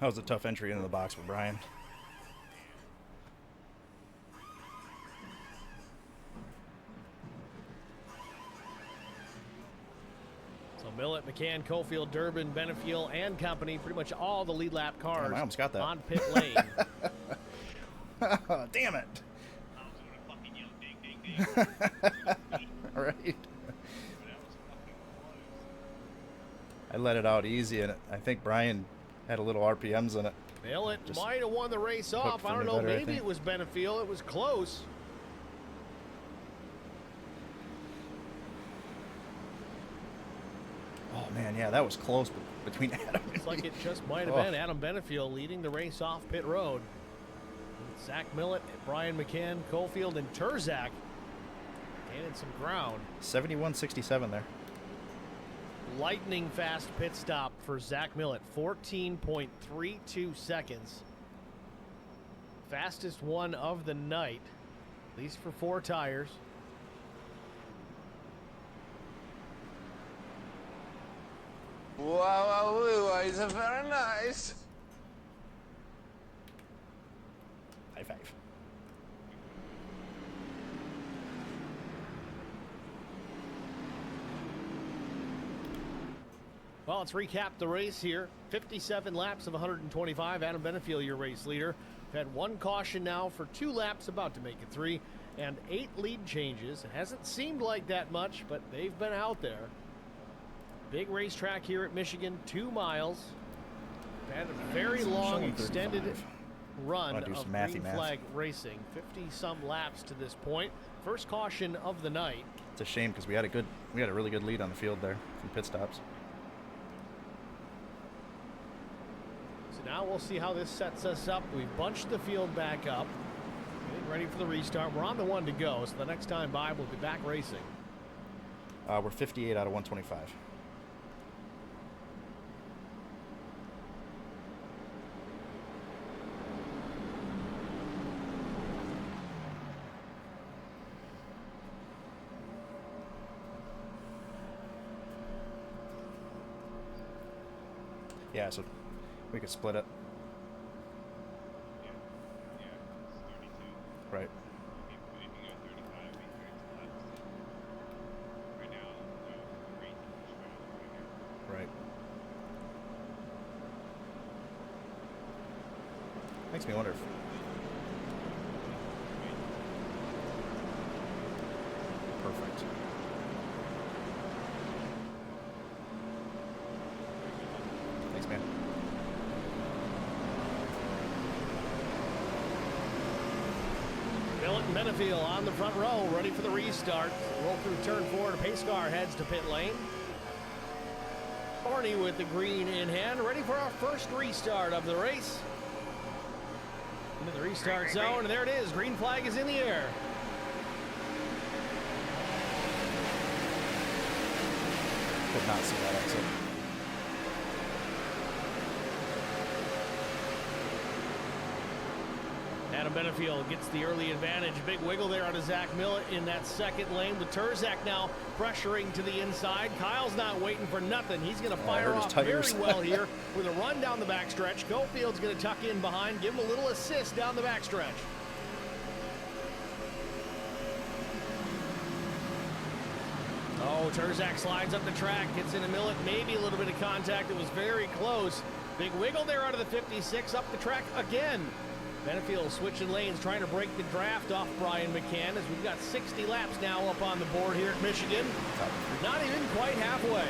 That was a tough entry into the box for Brian. Millett, McCann, Cofield, Durbin, Benefiel, and company, pretty much all the lead lap cars. Damn, I almost got that. On pit lane. Damn it. All right. I let it out easy, and I think Brian had a little RPMs in it. Millett might have won the race off. I don't know. Maybe it was Benefiel. It was close. Oh, man, yeah, that was close between Adam and Looks like it just might have been Adam Benefiel leading the race off pit road. Zach Millett, Brian McCann, Cofield, and Terzak gaining some ground. 71.67 there. Lightning fast pit stop for Zach Millett, 14.32 seconds. Fastest one of the night, at least for 4 tires. Wow, it's very nice. High five. Well, let's recap the race here. 57 laps of 125. Adam Benefiel, your race leader. We've had 1 caution now for 2 laps, about to make it 3, and 8 lead changes. It hasn't seemed like that much, but they've been out there. Big racetrack here at Michigan, 2 miles. We've had a very long, extended run of green flag racing. 50-some laps to this point. First caution of the night. It's a shame because we had a really good lead on the field there from pit stops. So now we'll see how this sets us up. We've bunched the field back up, getting ready for the restart. We're on the 1 to go, so the next time by we'll be back racing. We're 58 out of 125. Yeah, so we could split it. Right. Right. Makes me wonder if Benefield on the front row, ready for the restart. Roll through turn 4. The pace car heads to pit lane. Barney with the green in hand, ready for our first restart of the race. Into the restart zone, and there it is. Green flag is in the air. Could not see that exit. Adam Benefield gets the early advantage. Big wiggle there on Zach Millett in that second lane, with Terzak now pressuring to the inside. Kyle's not waiting for nothing. He's going to fire off very well here with a run down the backstretch. Cofield's going to tuck in behind, give him a little assist down the backstretch. Oh, Terzak slides up the track, gets into Millett, maybe a little bit of contact. It was very close. Big wiggle there out of the 56, up the track again. Benefield switching lanes, trying to break the draft off Brian McCann, as we've got 60 laps now up on the board here at Michigan. Not even quite halfway.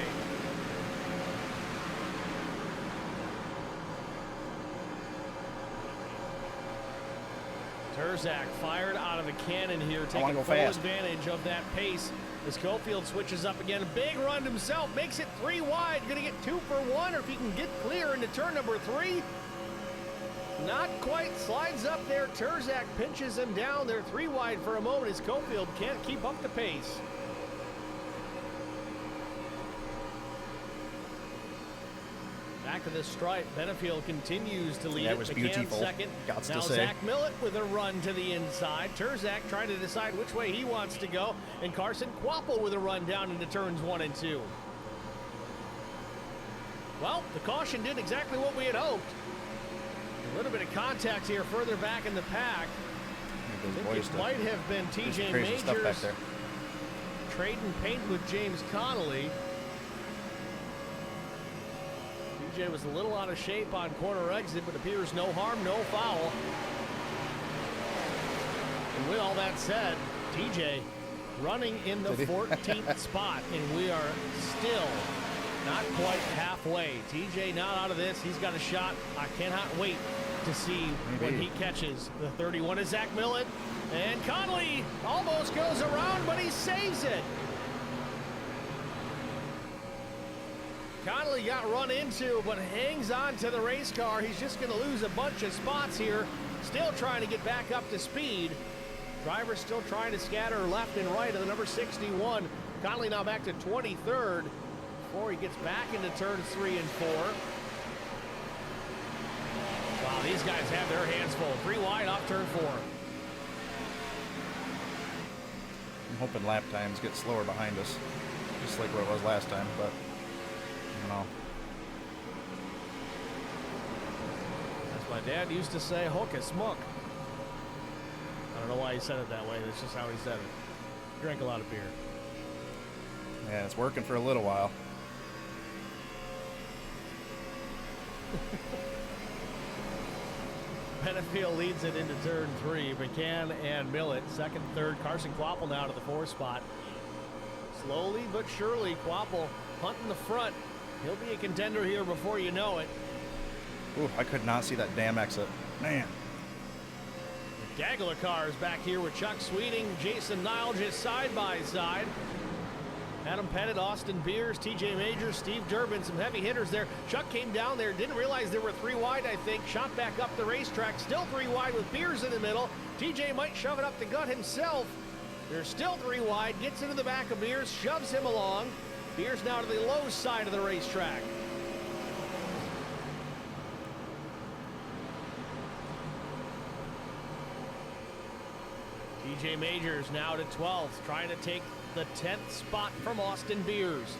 Terzak fired out of the cannon here, taking full advantage of that pace as Cofield switches up again. A big run himself, makes it 3 wide. Going to get 2 for 1, or if he can get clear into turn number 3. Not quite, slides up there. Terzak pinches him down there 3 wide for a moment as Cofield can't keep up the pace. Back to the stripe. Benefield continues to lead. That was beautiful. Second. Gots now to say. Zach Millett with a run to the inside. Terzak trying to decide which way he wants to go. And Carson Quapple with a run down into turns 1 and 2. Well, the caution did exactly what we had hoped. A little bit of contact here further back in the pack. I think it might have been TJ Majors trading paint with James Connolly. TJ was a little out of shape on corner exit, but appears no harm, no foul. And with all that said, TJ running in the 14th spot, and we are still not quite halfway. TJ not out of this. He's got a shot. I cannot wait to see when he catches the 31 of Zach Millett. And Connolly almost goes around, but he saves it. Connolly got run into, but hangs on to the race car. He's just going to lose a bunch of spots here. Still trying to get back up to speed. Driver still trying to scatter left and right of the number 61. Connolly now back to 23rd before he gets back into turns 3 and 4. Wow, these guys have their hands full. 3 wide off turn 4. I'm hoping lap times get slower behind us, just like what it was last time, but I don't know. As my dad used to say, hook a smoke. I don't know why he said it that way. That's just how he said it. Drank a lot of beer. Yeah, it's working for a little while. Benefield leads it into turn 3. McCann and Millett, second, third. Carson Quapple now to the 4th spot. Slowly but surely, Quapple hunting the front. He'll be a contender here before you know it. Ooh, I could not see that damn exit. Man. The Gagler cars back here with Chuck Sweeting, Jason Nile just side by side. Adam Pettit, Austin Beers, TJ Majors, Steve Durbin, some heavy hitters there. Chuck came down there, didn't realize there were 3 wide, I think. Shot back up the racetrack, still 3 wide with Beers in the middle. TJ might shove it up the gut himself. There's still 3 wide, gets into the back of Beers, shoves him along. Beers now to the low side of the racetrack. TJ Majors now to 12th, trying to take the 10th spot from Austin Beers.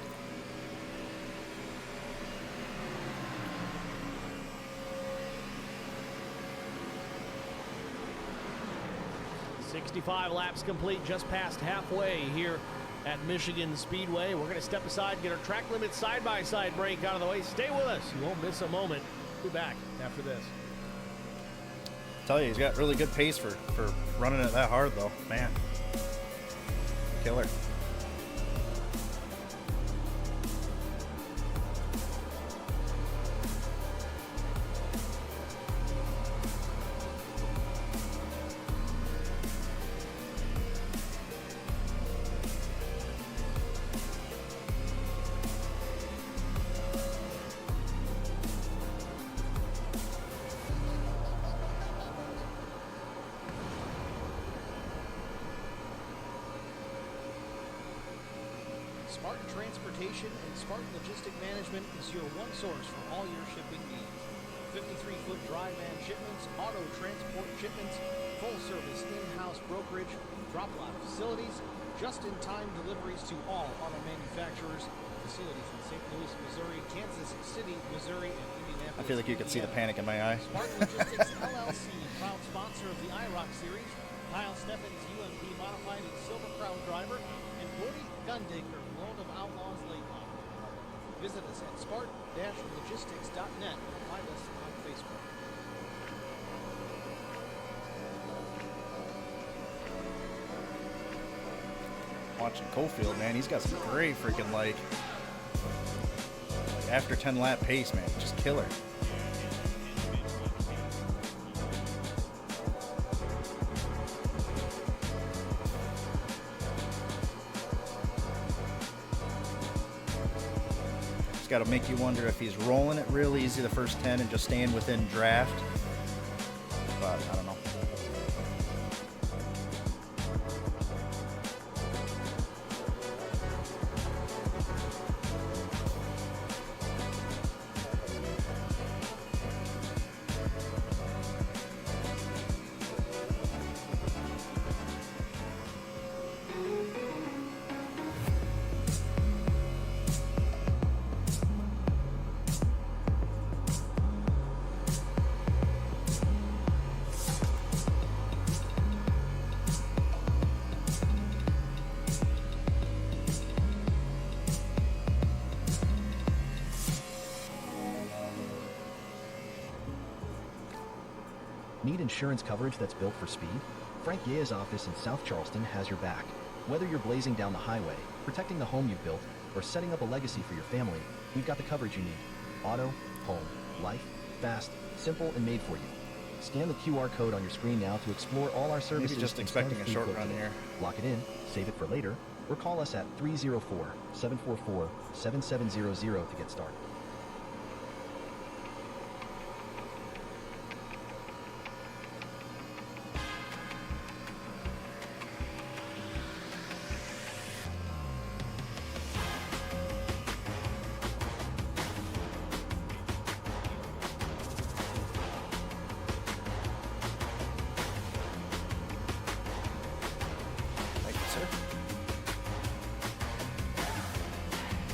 "65 laps complete, just past halfway here at Michigan Speedway. We're going to step aside, get our track limit side-by-side break out of the way. Stay with us. You won't miss a moment. We'll be back after this. I tell you, he's got really good pace for running it that hard, though. Man. Killer. Spartan Transportation and Spartan Logistic Management is your one source for all your shipping needs. 53-foot dry van shipments, auto transport shipments, full-service in-house brokerage, drop-lot facilities, just-in-time deliveries to all auto manufacturers, facilities in St. Louis, Missouri, Kansas City, Missouri, and Indianapolis. I feel like you could see the panic in my eye. Spartan Logistics LLC, proud sponsor of the IROC series. Kyle Steffens, UMP Modified and Silver Crown driver, and Woody Gundinger, World of Outlaws late model. Visit us at spartan-logistics.net or find us on Facebook. Watching Cofield, man, he's got some great freaking like after 10 lap pace, man, just killer. It's got to make you wonder if he's rolling it real easy the first 10 and just staying within draft, but I don't know. Need insurance coverage that's built for speed? Frank Yea's office in South Charleston has your back. Whether you're blazing down the highway, protecting the home you've built, or setting up a legacy for your family, we've got the coverage you need. Auto, home, life, fast, simple, and made for you. Scan the QR code on your screen now to explore all our services. Maybe just expecting a short run here. Lock it in, save it for later, or call us at 304-744-7700 to get started.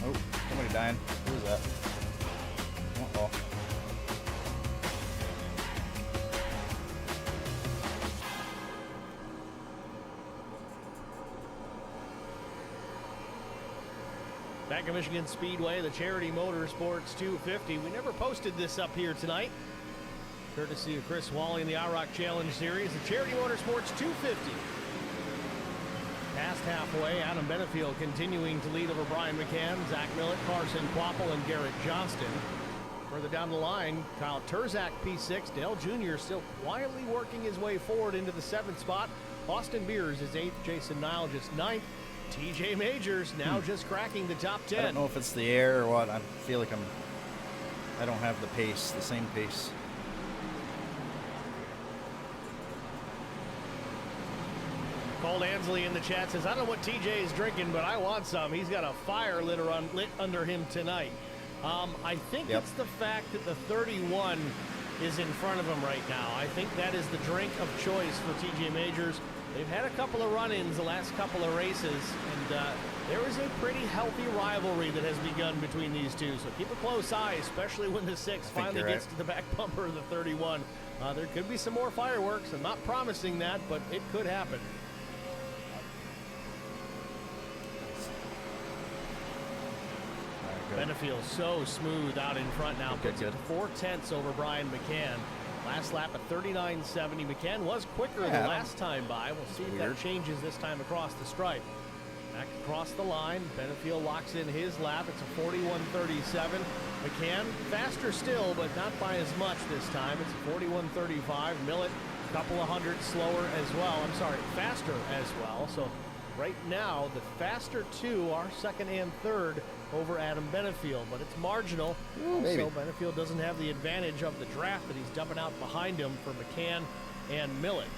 Oh, somebody dying. Who is that? Uh-oh. Back at Michigan Speedway, the Charity Motorsports 250. We never posted this up here tonight. Courtesy of Chris Wally in the IROC Challenge Series, the Charity Motorsports 250. Past halfway, Adam Benefield continuing to lead over Brian McCann, Zach Millett, Carson Quapple, and Garrett Johnston. Further down the line, Kyle Terzak, P6. Dale Jr. still quietly working his way forward into the 7th spot. Austin Beers is 8th, Jason Nile just 9th. TJ Majors now just cracking the top 10. I don't know if it's the air or what. I feel like I don't have the pace, the same pace. Cole Ansley in the chat says, I don't know what TJ is drinking, but I want some. He's got a fire lit under him tonight. I think it's the fact that the 31 is in front of him right now. I think that is the drink of choice for TJ Majors. They've had a couple of run-ins the last couple of races, and there is a pretty healthy rivalry that has begun between these two. So keep a close eye, especially when the 6 finally gets to the back bumper of the 31. There could be some more fireworks. I'm not promising that, but it could happen. Benefield so smooth out in front now. Puts it 4/10 over Brian McCann. Last lap at 39.70. McCann was quicker the last time by. We'll see if that changes this time across the stripe. Back across the line. Benefield locks in his lap. It's a 41.37. McCann faster still, but not by as much this time. It's a 41.35. Millett a couple of hundred slower as well. I'm sorry, faster as well. So right now, the faster two are second and third over Adam Benefield, but it's marginal. So Benefield doesn't have the advantage of the draft that he's dumping out behind him for McCann and Millett.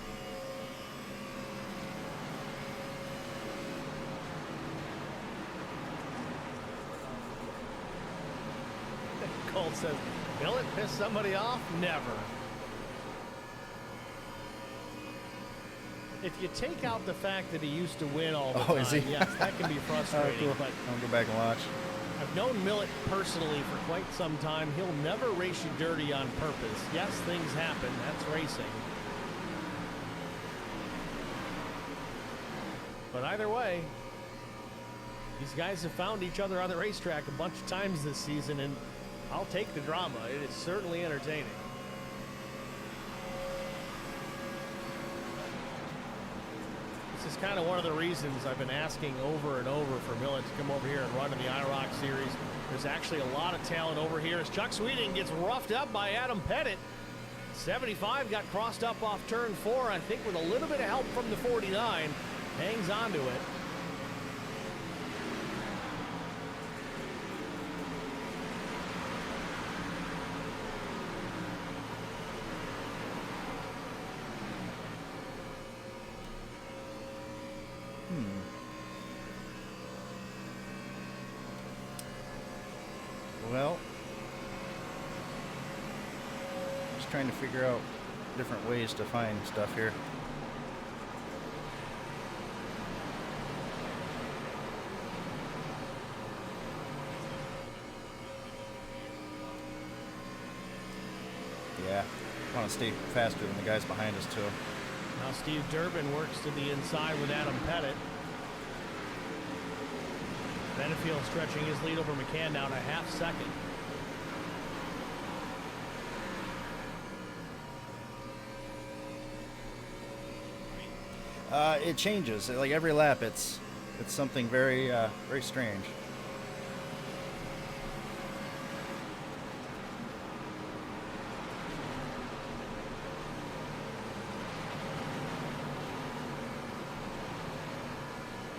Colt says, Millet pissed somebody off? Never. If you take out the fact that he used to win all the time, is he? yes, that can be frustrating. Cool. But I'll go back and watch. I've known Millet personally for quite some time. He'll never race you dirty on purpose. Yes, things happen. That's racing. But either way, these guys have found each other on the racetrack a bunch of times this season, and I'll take the drama. It is certainly entertaining. This is kind of one of the reasons I've been asking over and over for Millet to come over here and run in the IROC series. There's actually a lot of talent over here as Chuck Sweeting gets roughed up by Adam Pettit. 75 got crossed up off turn 4, I think with a little bit of help from the 49. Hangs on to it. Well, just trying to figure out different ways to find stuff here. Yeah, I want to stay faster than the guys behind us too. Now Steve Durbin works to the inside with Adam Pettit. Benefield stretching his lead over McCann down a half second. It changes. Like every lap, it's something very very strange.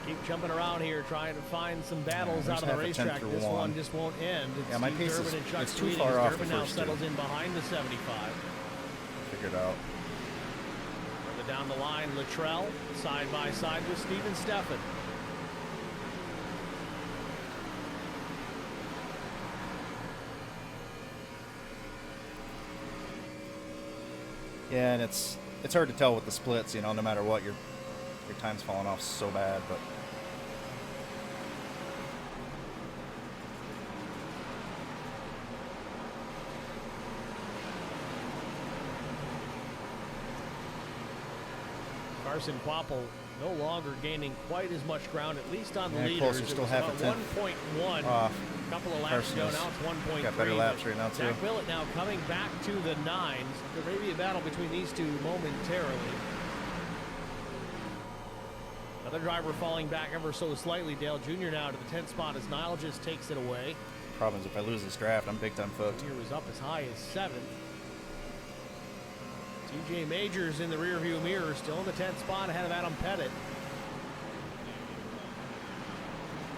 Keep jumping around here, trying to find some battles out of the racetrack. This one just won't end. It's my Steve pace Durbin and Chuck it's too Sweeting. far off Durbin the now first settles two. in behind the 75. Figured out. Further down the line, Luttrell side by side with Steven Steffen. Yeah, and it's hard to tell with the splits, you know, no matter what, your time's falling off so bad, but Carson Quapple no longer gaining quite as much ground, at least on the Yeah, leaders. closer, It still was half a about tenth 1.1 off. a couple of laps Carson ago. has Now it's 1.3. got better laps right now, too. Zach Millett now coming back to the 9s. There may be a battle between these two momentarily. Another driver falling back ever so slightly. Dale Jr. now to the 10th spot as Nile just takes it away. problem is if I lose this draft, I'm big time fucked. Jr. was up as high as 7th. TJ Majors in the rearview mirror, still in the 10th spot ahead of Adam Pettit.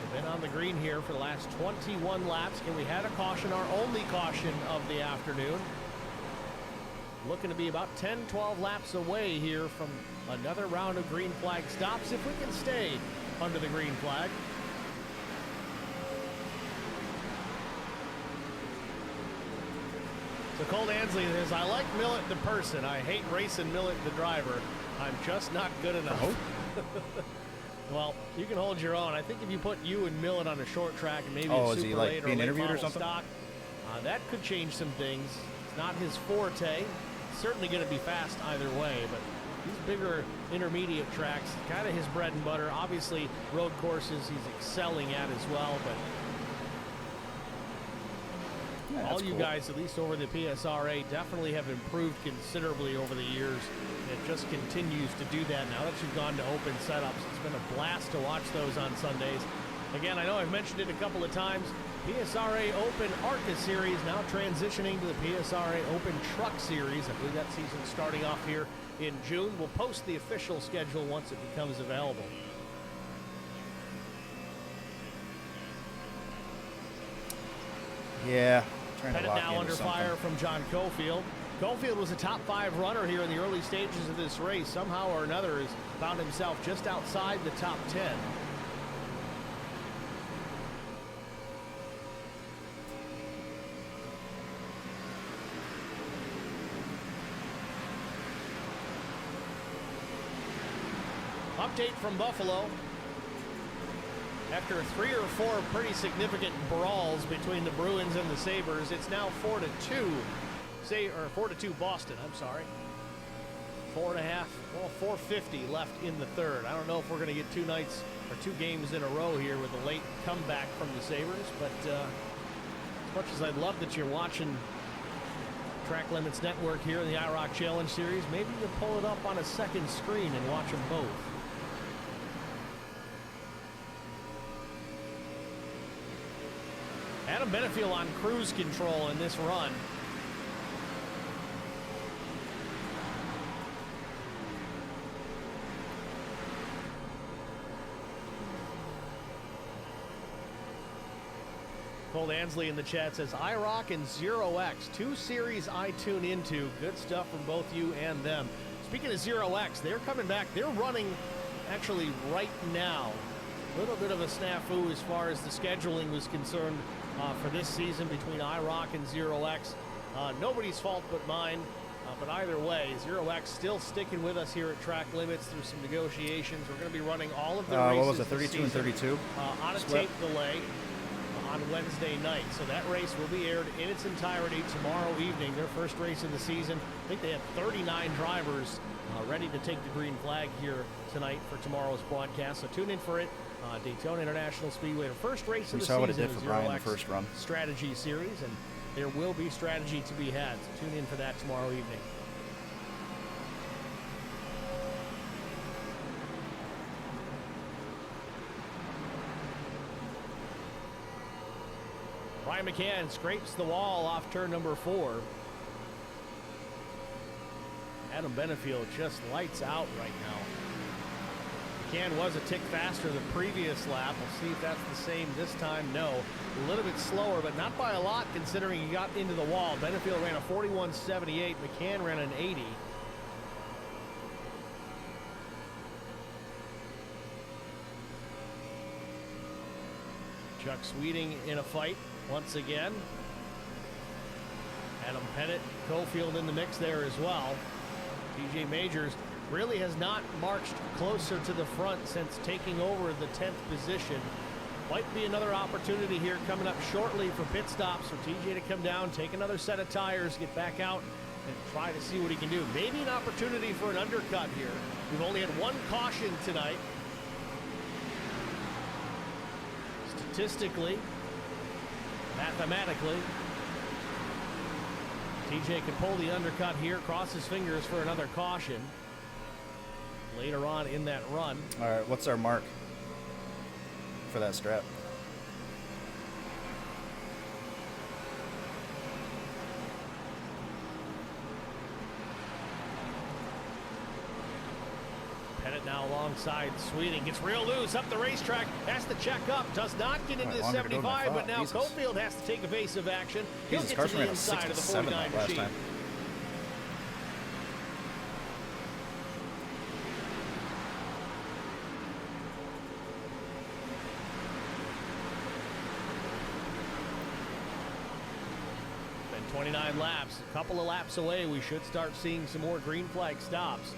They've been on the green here for the last 21 laps. And we had a caution, our only caution of the afternoon. Looking to be about 10-12 laps away here from another round of green flag stops if we can stay under the green flag. So Colt Ansley says, I like Millett the person. I hate racing Millett the driver. I'm just not good enough. Well, you can hold your own. I think if you put you and Millett on a short track and maybe a Super like 8 or being late interviewed or model something? stock, that could change some things. It's not his forte. Certainly going to be fast either way, but these bigger intermediate tracks, kind of his bread and butter. Obviously, road courses he's excelling at as well, but Yeah, all that's you cool. guys, at least over the PSRA, definitely have improved considerably over the years. It just continues to do that now that you've gone to open setups. It's been a blast to watch those on Sundays. Again, I know I've mentioned it a couple of times. PSRA Open ARCA Series now transitioning to the PSRA Open Truck Series. I believe that season's starting off here in June. We'll post the official schedule once it becomes available. Yeah. Trying to Pettit lock now into under something. fire from John Cofield. Cofield was a top 5 runner here in the early stages of this race. Somehow or another has found himself just outside the top 10. Update from Buffalo. After 3 or 4 pretty significant brawls between the Bruins and the Sabres, it's now 4-2. 4-2 Boston, I'm sorry. 4.5, well, 4:50 left in the third. I don't know if we're going to get 2 nights or 2 games in a row here with a late comeback from the Sabres, but as much as I'd love that you're watching Track Limits Network here in the IROC Challenge Series, maybe you pull it up on a second screen and watch them both. Adam Benefield on cruise control in this run. Cole Ansley in the chat says, IROC and 0X, 2 series I tune into. Good stuff from both you and them. Speaking of 0X, they're coming back. They're running actually right now. A little bit of a snafu as far as the scheduling was concerned for this season between IROC and 0X. Nobody's fault but mine. But either way, 0X still sticking with us here at Track Limits through some negotiations. We're going to be running all of the races. What was it, 32 and 32? On a tape delay on Wednesday night. So that race will be aired in its entirety tomorrow evening. Their first race of the season. I think they have 39 drivers ready to take the green flag here tonight for tomorrow's broadcast. So tune in for it. Daytona International Speedway, the first race of the season. We saw what it did for Brian in the first run. Strategy series, and there will be strategy to be had. So tune in for that tomorrow evening. Ryan McCann scrapes the wall off turn number 4. Adam Benefield just lights out right now. McCann was a tick faster the previous lap. We'll see if that's the same this time. No, a little bit slower, but not by a lot considering he got into the wall. Benefield ran a 41.78. McCann ran an 80. Chuck Sweeting in a fight once again. Adam Pettit, Cofield in the mix there as well. TJ Majors really has not marched closer to the front since taking over the 10th position. Might be another opportunity here coming up shortly for pit stops for TJ to come down, take another set of tires, get back out, and try to see what he can do. Maybe an opportunity for an undercut here. We've only had 1 caution tonight. Statistically, mathematically, TJ can pull the undercut here, cross his fingers for another caution later on in that run. All right, what's our mark for that strap? Pettit now alongside Sweeting, gets real loose up the racetrack, has to check up, does not get into the 75, but now Cofield has to take evasive action. He'll get to the inside of the 49 machine. Been 29 laps, a couple of laps away, we should start seeing some more green flag stops.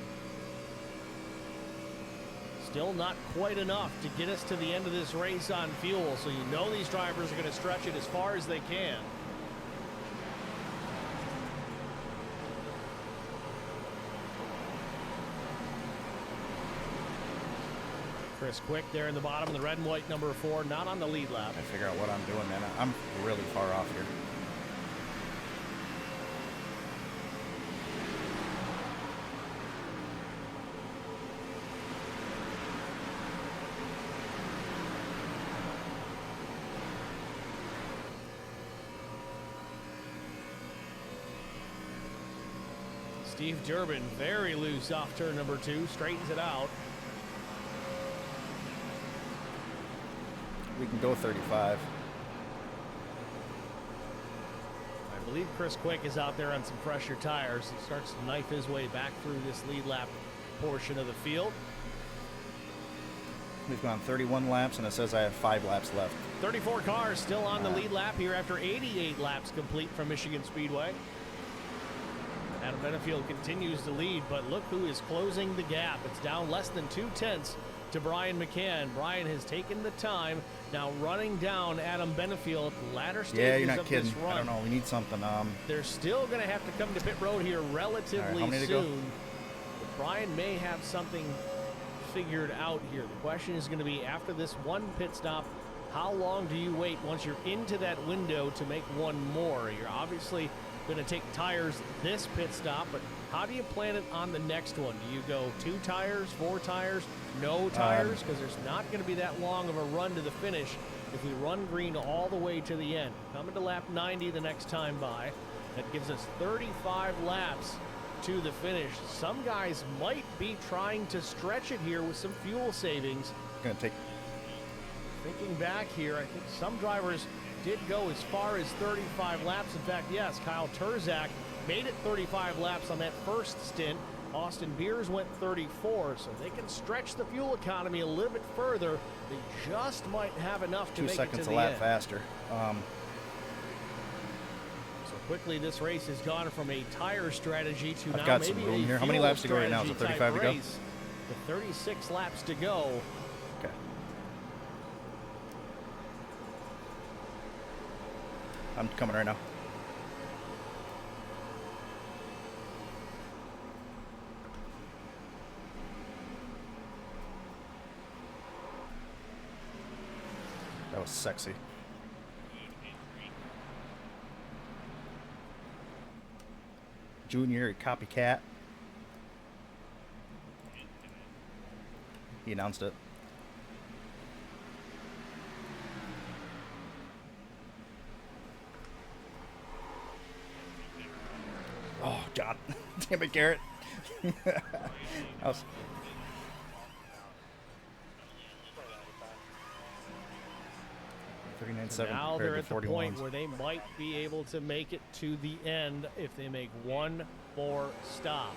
Still not quite enough to get us to the end of this race on fuel, so you know these drivers are going to stretch it as far as they can. Chris Quick there in the bottom, the red and white number 4, not on the lead lap. I figure out what I'm doing, man. I'm really far off here. Steve Durbin very loose off turn number 2, straightens it out. We can go 35. I believe Chris Quick is out there on some fresher tires. He starts to knife his way back through this lead lap portion of the field. We've gone 31 laps, and it says I have 5 laps left. 34 cars still on the lead lap here after 88 laps complete from Michigan Speedway. Adam Benefield continues to lead, but look who is closing the gap. It's down less than 2/10 to Brian McCann. Brian has taken the time, now running down Adam Benefield at the latter stages yeah, you're not of kidding. this run. I don't know. We need something. They're still going to have to come to pit road here relatively soon. But Brian may have something figured out here. The question is going to be, after this one pit stop, how long do you wait once you're into that window to make one more? You're obviously going to take tires this pit stop, but how do you plan it on the next one? Do you go 2 tires, 4 tires, no tires? Because there's not going to be that long of a run to the finish if we run green all the way to the end. Coming to lap 90 the next time by. That gives us 35 laps to the finish. Some guys might be trying to stretch it here with some fuel savings. Gonna take. Thinking back here, I think some drivers did go as far as 35 laps. In fact, yes, Kyle Turzak made it 35 laps on that first stint. Austin Beers went 34, so they can stretch the fuel economy a little bit further. They just might have enough to make it to the end. 2 seconds a lap faster. So quickly, this race has gone from a tire strategy to I've now got maybe some room a here. How many fuel laps to go right now? Is it strategy 35 to go? race. With 36 laps to go. Okay. I'm coming right now. That was sexy. Junior copycat. He announced it. Oh, God. Damn it, Garrett. That was... Now they're at the point where they might be able to make it to the end if they make one more stop.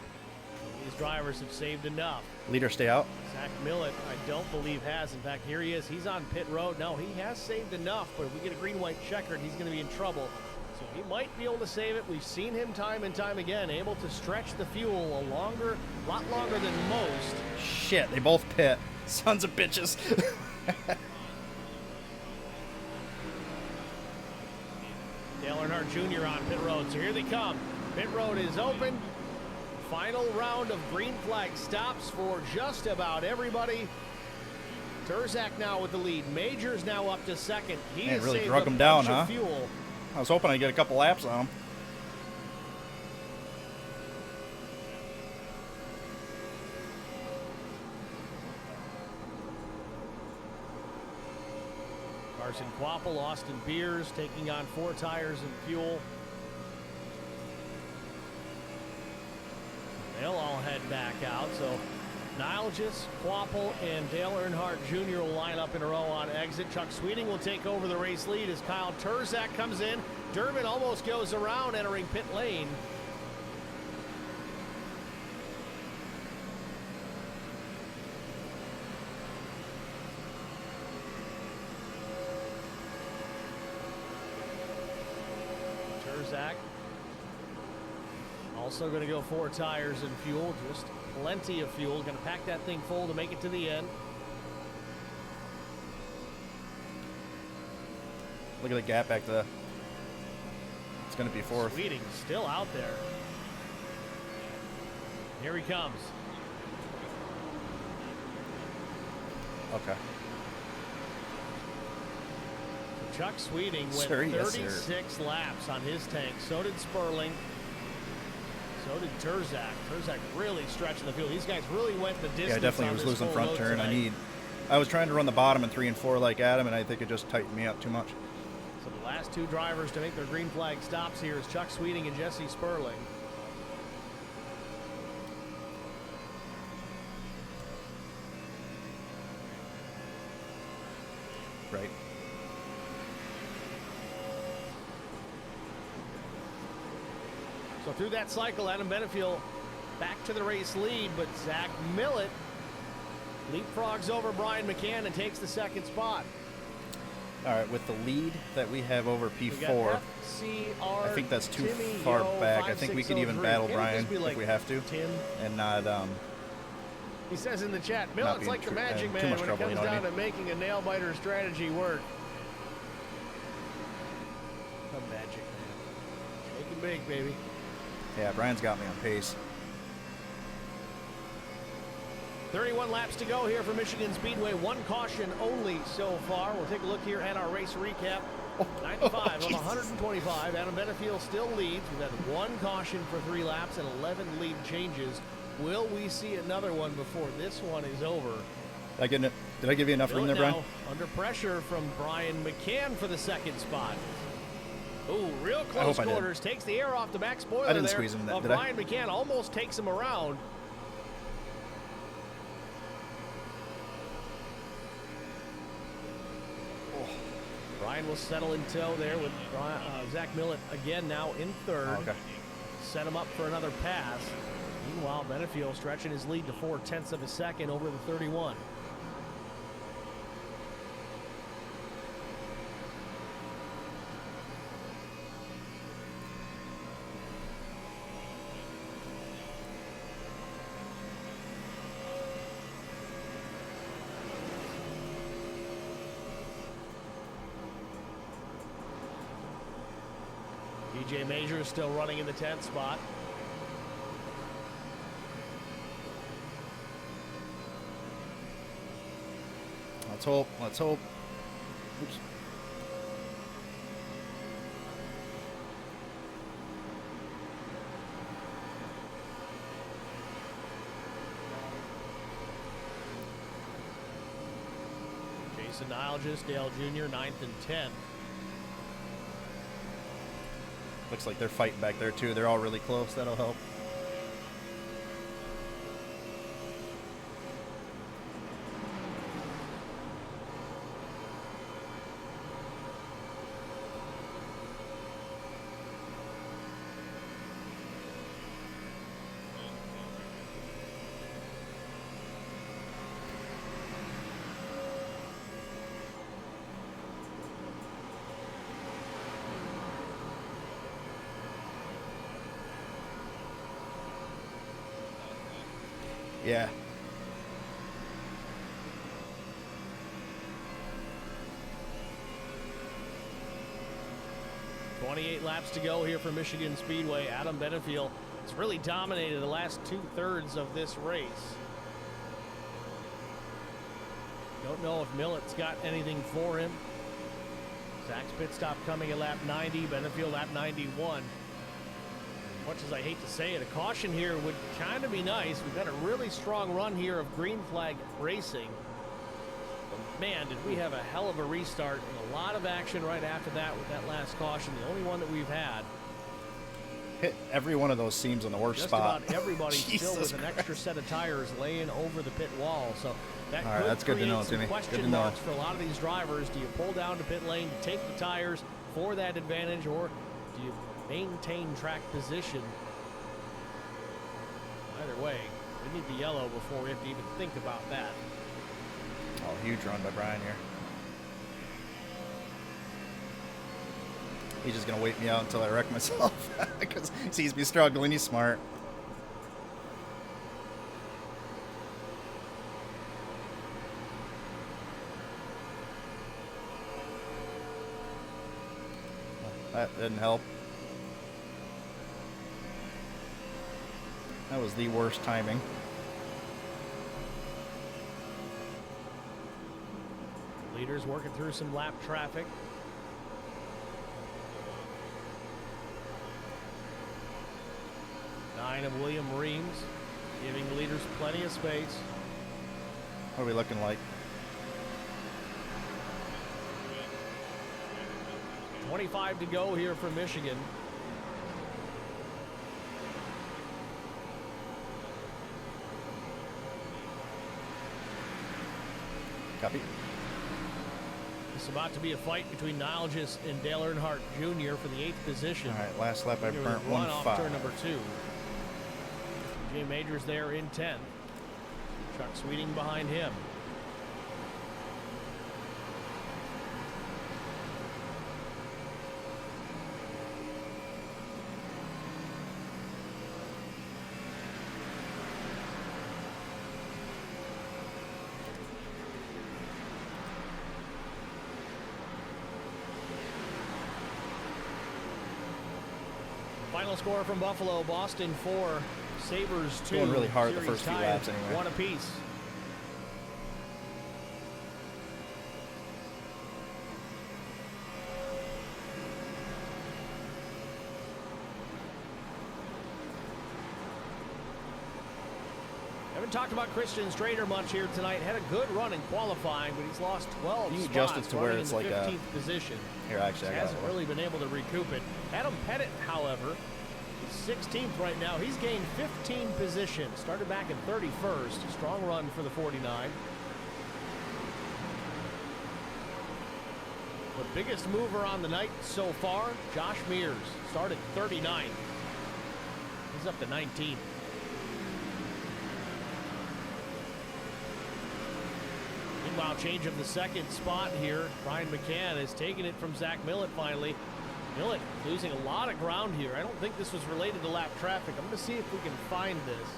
These drivers have saved enough. Leader, stay out. Zach Millett, I don't believe has. In fact, here he is. He's on pit road. No, he has saved enough, but if we get a green-white checkered, he's going to be in trouble. So he might be able to save it. We've seen him time and time again, able to stretch the fuel a lot longer than most. Shit, they both pit. Sons of bitches. Dale Earnhardt Jr. on pit road. So here they come. Pit road is open. Final round of green flag stops for just about everybody. Turzak now with the lead. Major's now up to second. He has really saved drug a him down, bunch of huh? fuel. I was hoping I'd get a couple laps on him. Carson Quapple, Austin Beers taking on 4 tires and fuel. They'll all head back out. So Nilgis, Quapple, and Dale Earnhardt Jr. will line up in a row on exit. Chuck Sweeting will take over the race lead as Kyle Turzak comes in. Durbin almost goes around, entering pit lane. Turzak also going to go 4 tires and fuel, just plenty of fuel. Going to pack that thing full to make it to the end. Look at the gap back to it's going to be 4th. Sweeting still out there. Here he comes. Okay. Chuck Sweeting went 36 laps on his tank. So did Sperling. So did Turzak. Turzak really stretching the field. These guys really went the distance. Yeah, I definitely was losing front turn. I was trying to run the bottom in 3 and 4 like Adam, and I think it just tightened me up too much. So the last 2 drivers to make their green flag stops here is Chuck Sweeting and Jesse Sperling. Right. So through that cycle, Adam Benefield back to the race lead, but Zach Millett leapfrogs over Brian McCann and takes the 2nd spot. All right, with the lead that we have over P4, FCR I think that's too far back. I think we could even battle Brian if we have to, and not. He says in the chat, Millet's like the magic man when it comes down to making a nail biter strategy work. The magic man, making big, baby. Yeah, Brian's got me on pace. 31 laps to go here for Michigan Speedway. One caution only so far. We'll take a look here at our race recap. 95 of 125. Adam Benefield still leads. We've had one caution for 3 laps and 11 lead changes. Will we see another one before this one is over? Did I give you enough room there, Brian? Under pressure from Brian McCann for the second spot. Ooh, real close quarters. Takes the air off the back spoiler. I didn't squeeze him there, did I? Brian McCann almost takes him around. Brian will settle in tow there with Zach Millet again now in third. Oh, okay. Set him up for another pass. Meanwhile, Benefield stretching his lead to 0.4 of a second over the 31. DJ Major is still running in the 10th spot. Let's hope. Let's hope. Oops. Jason Nilgis, Dale Jr., 9th and 10th. Looks like they're fighting back there too. They're all really close. That'll help. Yeah. .28 laps to go here for Michigan Speedway. Adam Benefield has really dominated the last 2/3 of this race. Don't know if Millet's got anything for him. Zach's pit stop coming at lap 90. Benefield lap 91. Much as I hate to say it, a caution here would kind of be nice. We've got a really strong run here of green flag racing. But man, did we have a hell of a restart and a lot of action right after that with that last caution, the only one that we've had. Hit every one of those seams on the worst spot. Just about everybody still with an extra set of tires laying over the pit wall. So that all right, that's good to know, Timmy. Good to know. For a lot of these drivers, do you pull down to pit lane to take the tires for that advantage, or do you maintain track position? Either way, we need the yellow before we have to even think about that. Oh, huge run by Brian here. He's just going to wait me out until I wreck myself because he sees me struggling. He's smart. That didn't help. That was the worst timing. Leaders working through some lap traffic. Nine of William Reams, giving the leaders plenty of space. What are we looking like? 25 to go here for Michigan. Copy. It's about to be a fight between Nilgis and Dale Earnhardt Jr. for the 8th position. All right, last lap I burnt 1.5. Off turn number 2. Jay Majors there in 10th. Chuck Sweeting behind him. Final score from Buffalo: Boston 4, Sabres 2. Going really hard the Series first few tied laps anyway. 1 apiece. Haven't talked about Christian Strader much here tonight. Had a good run in qualifying, but he's lost 12 You spots, adjust it to where running it's in the like 15th position. Here, actually, I got Hasn't it. really been able to recoup it. Adam Pettit, however, is 16th right now. He's gained 15 positions. Started back in 31st. Strong run for the 49. The biggest mover on the night so far, Josh Mears. Started 39th. He's up to 19th. Meanwhile, change of the second spot here. Brian McCann has taken it from Zach Millett finally. Millett losing a lot of ground here. I don't think this was related to lap traffic. I'm going to see if we can find this.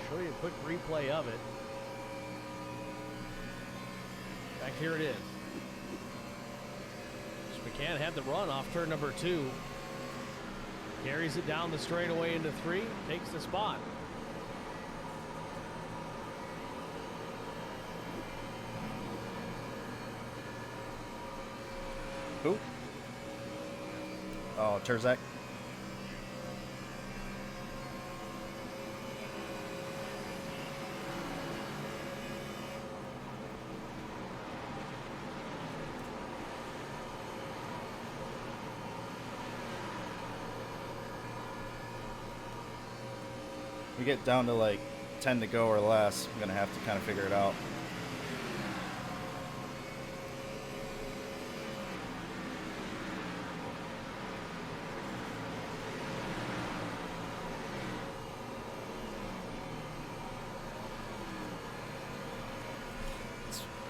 Show you a quick replay of it. Back here it is. McCann had the run off turn number 2. Carries it down the straightaway into 3. Takes the spot. Who? Oh, Terzak. We get down to like 10 to go or less, I'm gonna have to kind of figure it out.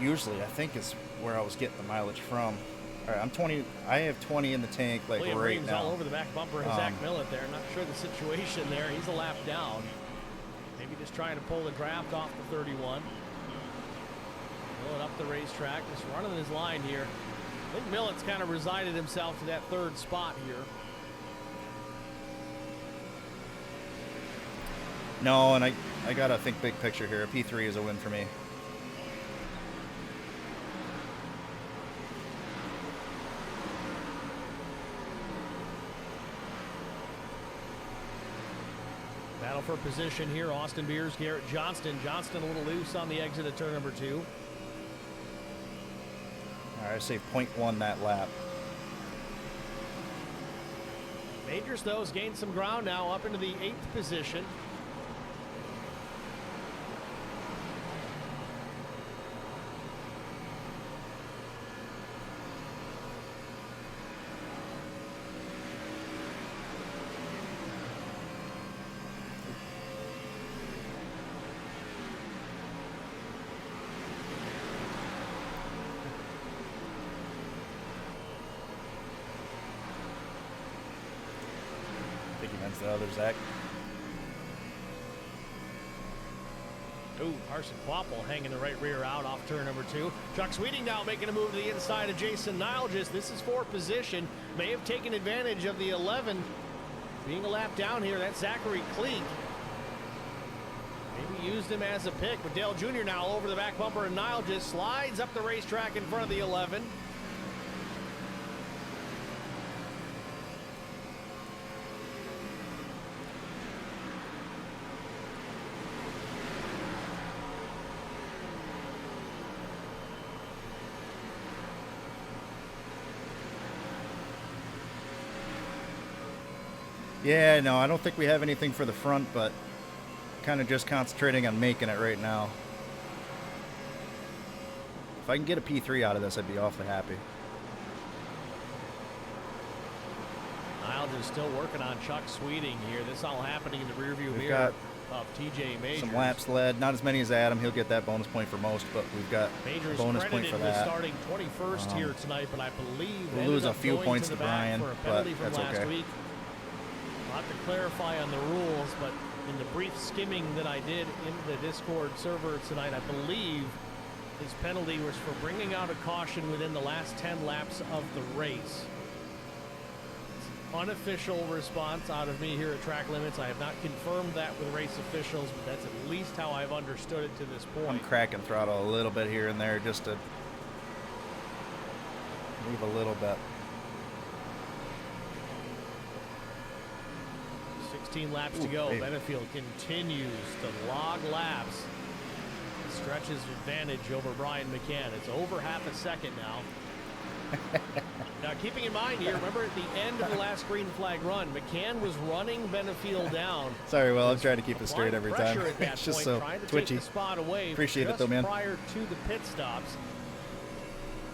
Usually, I think is where I was getting the mileage from. All right, I'm 20. I have 20 in the tank, like William right Reams now. all over the back bumper of Zach Millett there. Not sure the situation there. He's a lap down. Maybe just trying to pull the draft off the 31. Millett up the racetrack, just running his line here. I think Millett's kind of resigned himself to that third spot here. No, and I gotta think big picture here. A P3 is a win for me. Battle for position here. Austin Beers, Garrett Johnston. Johnston a little loose on the exit of turn number 2. All right, I say 0.1 that lap. Majors, though, has gained some ground now up into the 8th position. The other Zach. Ooh, Carson Quapple hanging the right rear out off turn number 2. Chuck Sweeting now making a move to the inside of Jason Nilgis. This is for position. May have taken advantage of the 11 being a lap down here. That's Zachary Kleek. Maybe used him as a pick, but Dale Jr. now over the back bumper, and Nilgis slides up the racetrack in front of the 11. Yeah, no, I don't think we have anything for the front, but kind of just concentrating on making it right now. If I can get a P3 out of this, I'd be awfully happy. Niles is still working on Chuck Sweeting here. This all happening in the rearview mirror got of TJ Majors. some laps led, not as many as Adam. He'll get that bonus point for most, but we've got Majors a bonus point for that. Starting 21st here tonight, but I believe we'll lose a few points to Brian, but that's okay. Week. A lot to clarify on the rules, but in the brief skimming that I did in the Discord server tonight, I believe his penalty was for bringing out a caution within the last 10 laps of the race. unofficial response out of me here at Track Limits. I have not confirmed that with race officials, but that's at least how I've understood it to this point. I'm cracking throttle a little bit here and there just to leave a little bit. 16 laps to go. Hey. Benefield continues to log laps. Stretches advantage over Brian McCann. It's over half a second now. Now, keeping in mind here, remember at the end of the last green flag run, McCann was running Benefield down. Sorry, Will, I'm trying to keep it straight every time. At that It's just point, so trying to twitchy. Take the spot away Appreciate it, though, man. Prior to the pit stops.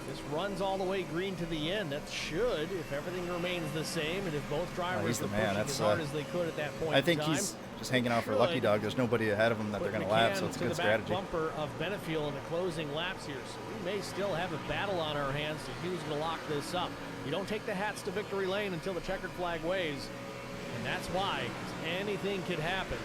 This runs all the way green to the end. That should, if everything remains the same, and if both drivers were pushing as hard as they could at that point I think in time, he's just hanging out for Lucky Dog. There's nobody ahead of him that they're going to lap, so it's a good strategy. Bumper of Benefield in the closing laps here, so we may still have a battle on our hands to who's going to lock this up. You don't take the hats to victory lane until the checkered flag waves, and that's why, 'cause anything could happen.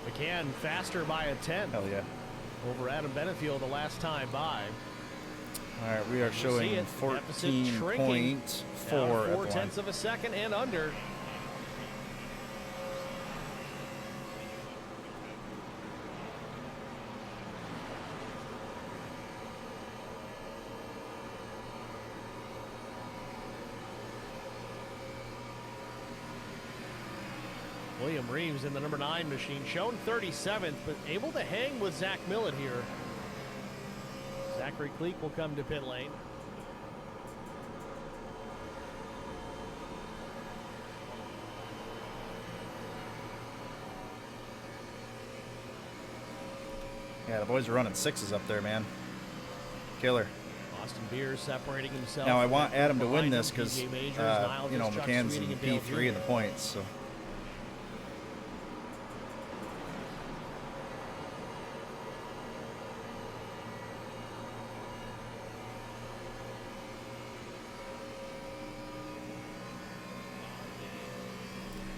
McCann faster by a 10. Hell yeah. Over Adam Benefield the last time by. All right, we are showing 14.4 at 4/10 of a second and under. William Reeves in the number 9 machine, shown 37th, but able to hang with Zach Millett here. Zachary Cleek will come to pit lane. Yeah, the boys are running 6s up there, man. Killer. Austin Beers separating himself. Now I want Adam to win this because, you know, McCann's in P3 in the points, so.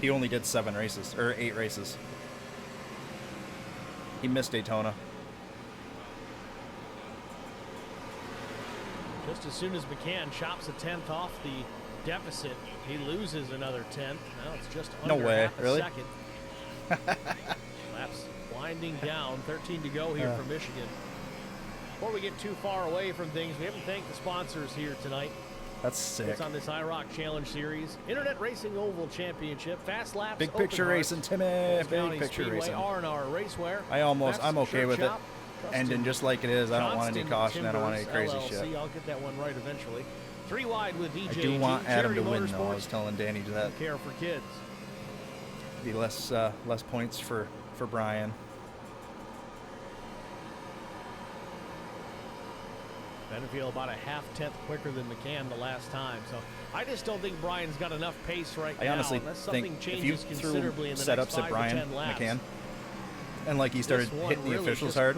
He only did 7 races, or 8 races. He missed Daytona. Just as soon as McCann chops a 10th off the deficit, he loses another 10th. Now it's just under half a second. Laps winding down, 13 to go here for Michigan. Before we get too far away from things, we haven't thanked the sponsors here tonight. That's sick. It's on this IROC Challenge Series, Internet Racing Oval Championship, Fast Laps, Big picture racing, Timmy. Big picture Speedway, racing. R&R Racewear. I'm okay with it. Ending just like it is. I don't want any caution. I don't want any crazy LLC. shit. I'll get that one right eventually. 3 wide with VJ. I do want Adam to win, though. I Motorsports. was telling Danny that. Care for kids. Be less points for Brian. Benefield about a half-tenth quicker than McCann the last time, so I just don't think Brian's got enough pace right now. I honestly unless something think if you changes threw considerably in the next setups at 5 Brian to 10 laps, McCann, and like he started hitting the officials hard,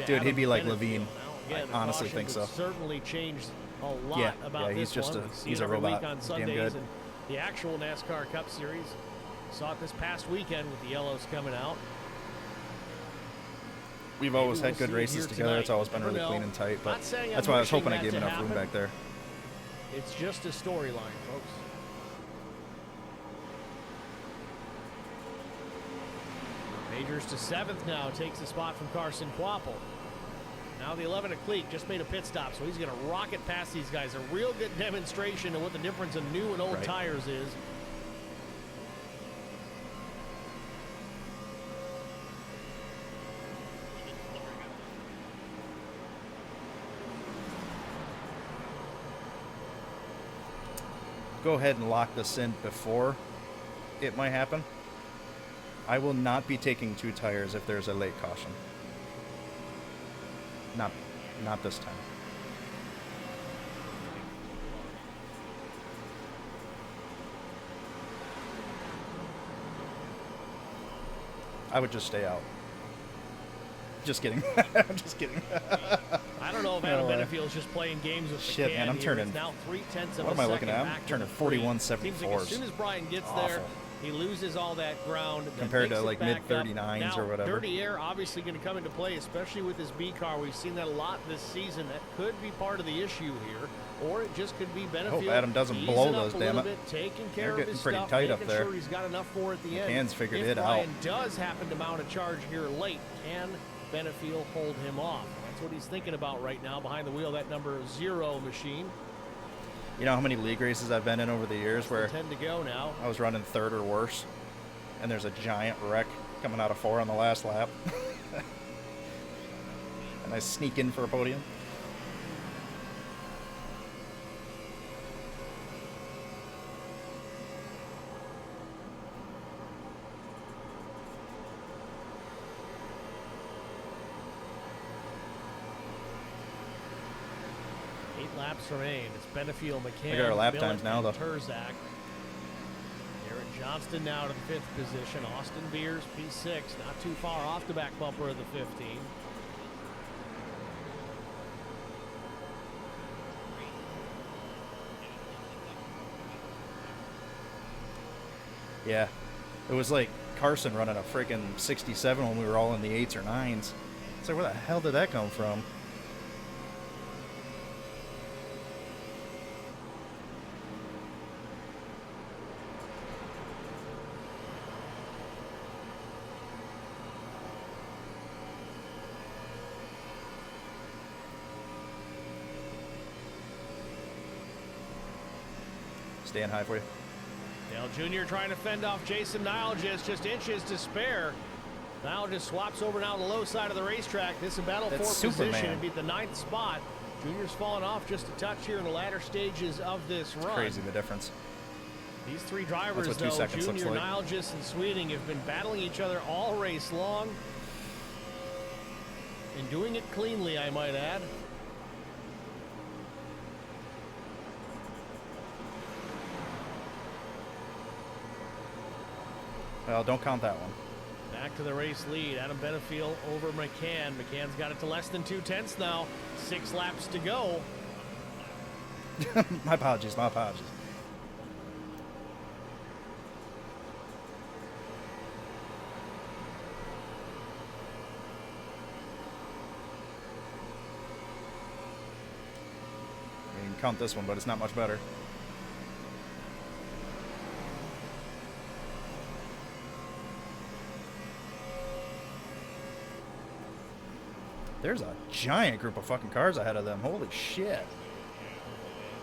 dude, he'd be like Levine. I honestly think so. Certainly changed a lot about he's this just one. he's a robot. On He's damn Sundays good. and the actual NASCAR Cup Series. Saw it this past weekend with the yellows coming out. We've always had good races together. It's always been really clean and tight, but that's why I was hoping I gave enough room back there. It's just a storyline, folks. Majors to 7th now, takes the spot from Carson Quapple. Now the 11 of Cleek just made a pit stop, so he's going to rocket past these guys. A real good demonstration of what the difference of new and old tires is. Go ahead and lock this in before it might happen. I will not be taking 2 tires if there's a late caution. Not this time. I would just stay out. Just kidding. I'm just kidding. I don't know if Adam Benefield's just playing games with shit, man, I'm turning. Now 0.3 of what am I looking at? I'm turning 41.74s. Seems like as soon as Brian gets there, He loses all that ground. Compared to like mid-39s or whatever. Dirty air obviously going to come into play, especially with this B car. We've seen that a lot this season. That could be part of the issue here, or it just could be Benefield. Hope Adam doesn't blow those, damn it. Taking care They're of his getting pretty stuff, tight up there. Sure he's got enough for at the end. McCann's figured if it Ryan out. does happen to mount a charge here late, can Benefield hold him off? That's what he's thinking about right now behind the wheel, that number 0 machine. You know how many league races I've been in over the years where 10 to go now. I was running 3rd or worse, and there's a giant wreck coming out of 4 on the last lap. And I sneak in for a podium. Laps remain. It's Benefield, McCann, Look at our lap Millett, times now, though. Turzak. Garrett Johnston now to the 5th position. Austin Beers, P6, not too far off the back bumper of the 15. Yeah, it was like Carson running a freaking 67 when we were all in the 8s or 9s. It's like, where the hell did that come from? Staying high for you. Dale Jr. trying to fend off Jason Nilgis, just inches to spare. Nilgis swaps over now to the low side of the racetrack. This is a battle for position and beat the 9th spot. Junior's fallen off just a touch here in the latter stages of this run. Crazy the difference. These 3 drivers, though, Junior, Nilgis, and Sweeting, have been battling each other all race long. And doing it cleanly, I might add. Well, don't count that one. Back to the race lead. Adam Benefield over McCann. McCann's got it to less than 2/10 now. 6 laps to go. My apologies. My apologies. You can count this one, but it's not much better. There's a giant group of fucking cars ahead of them. Holy shit.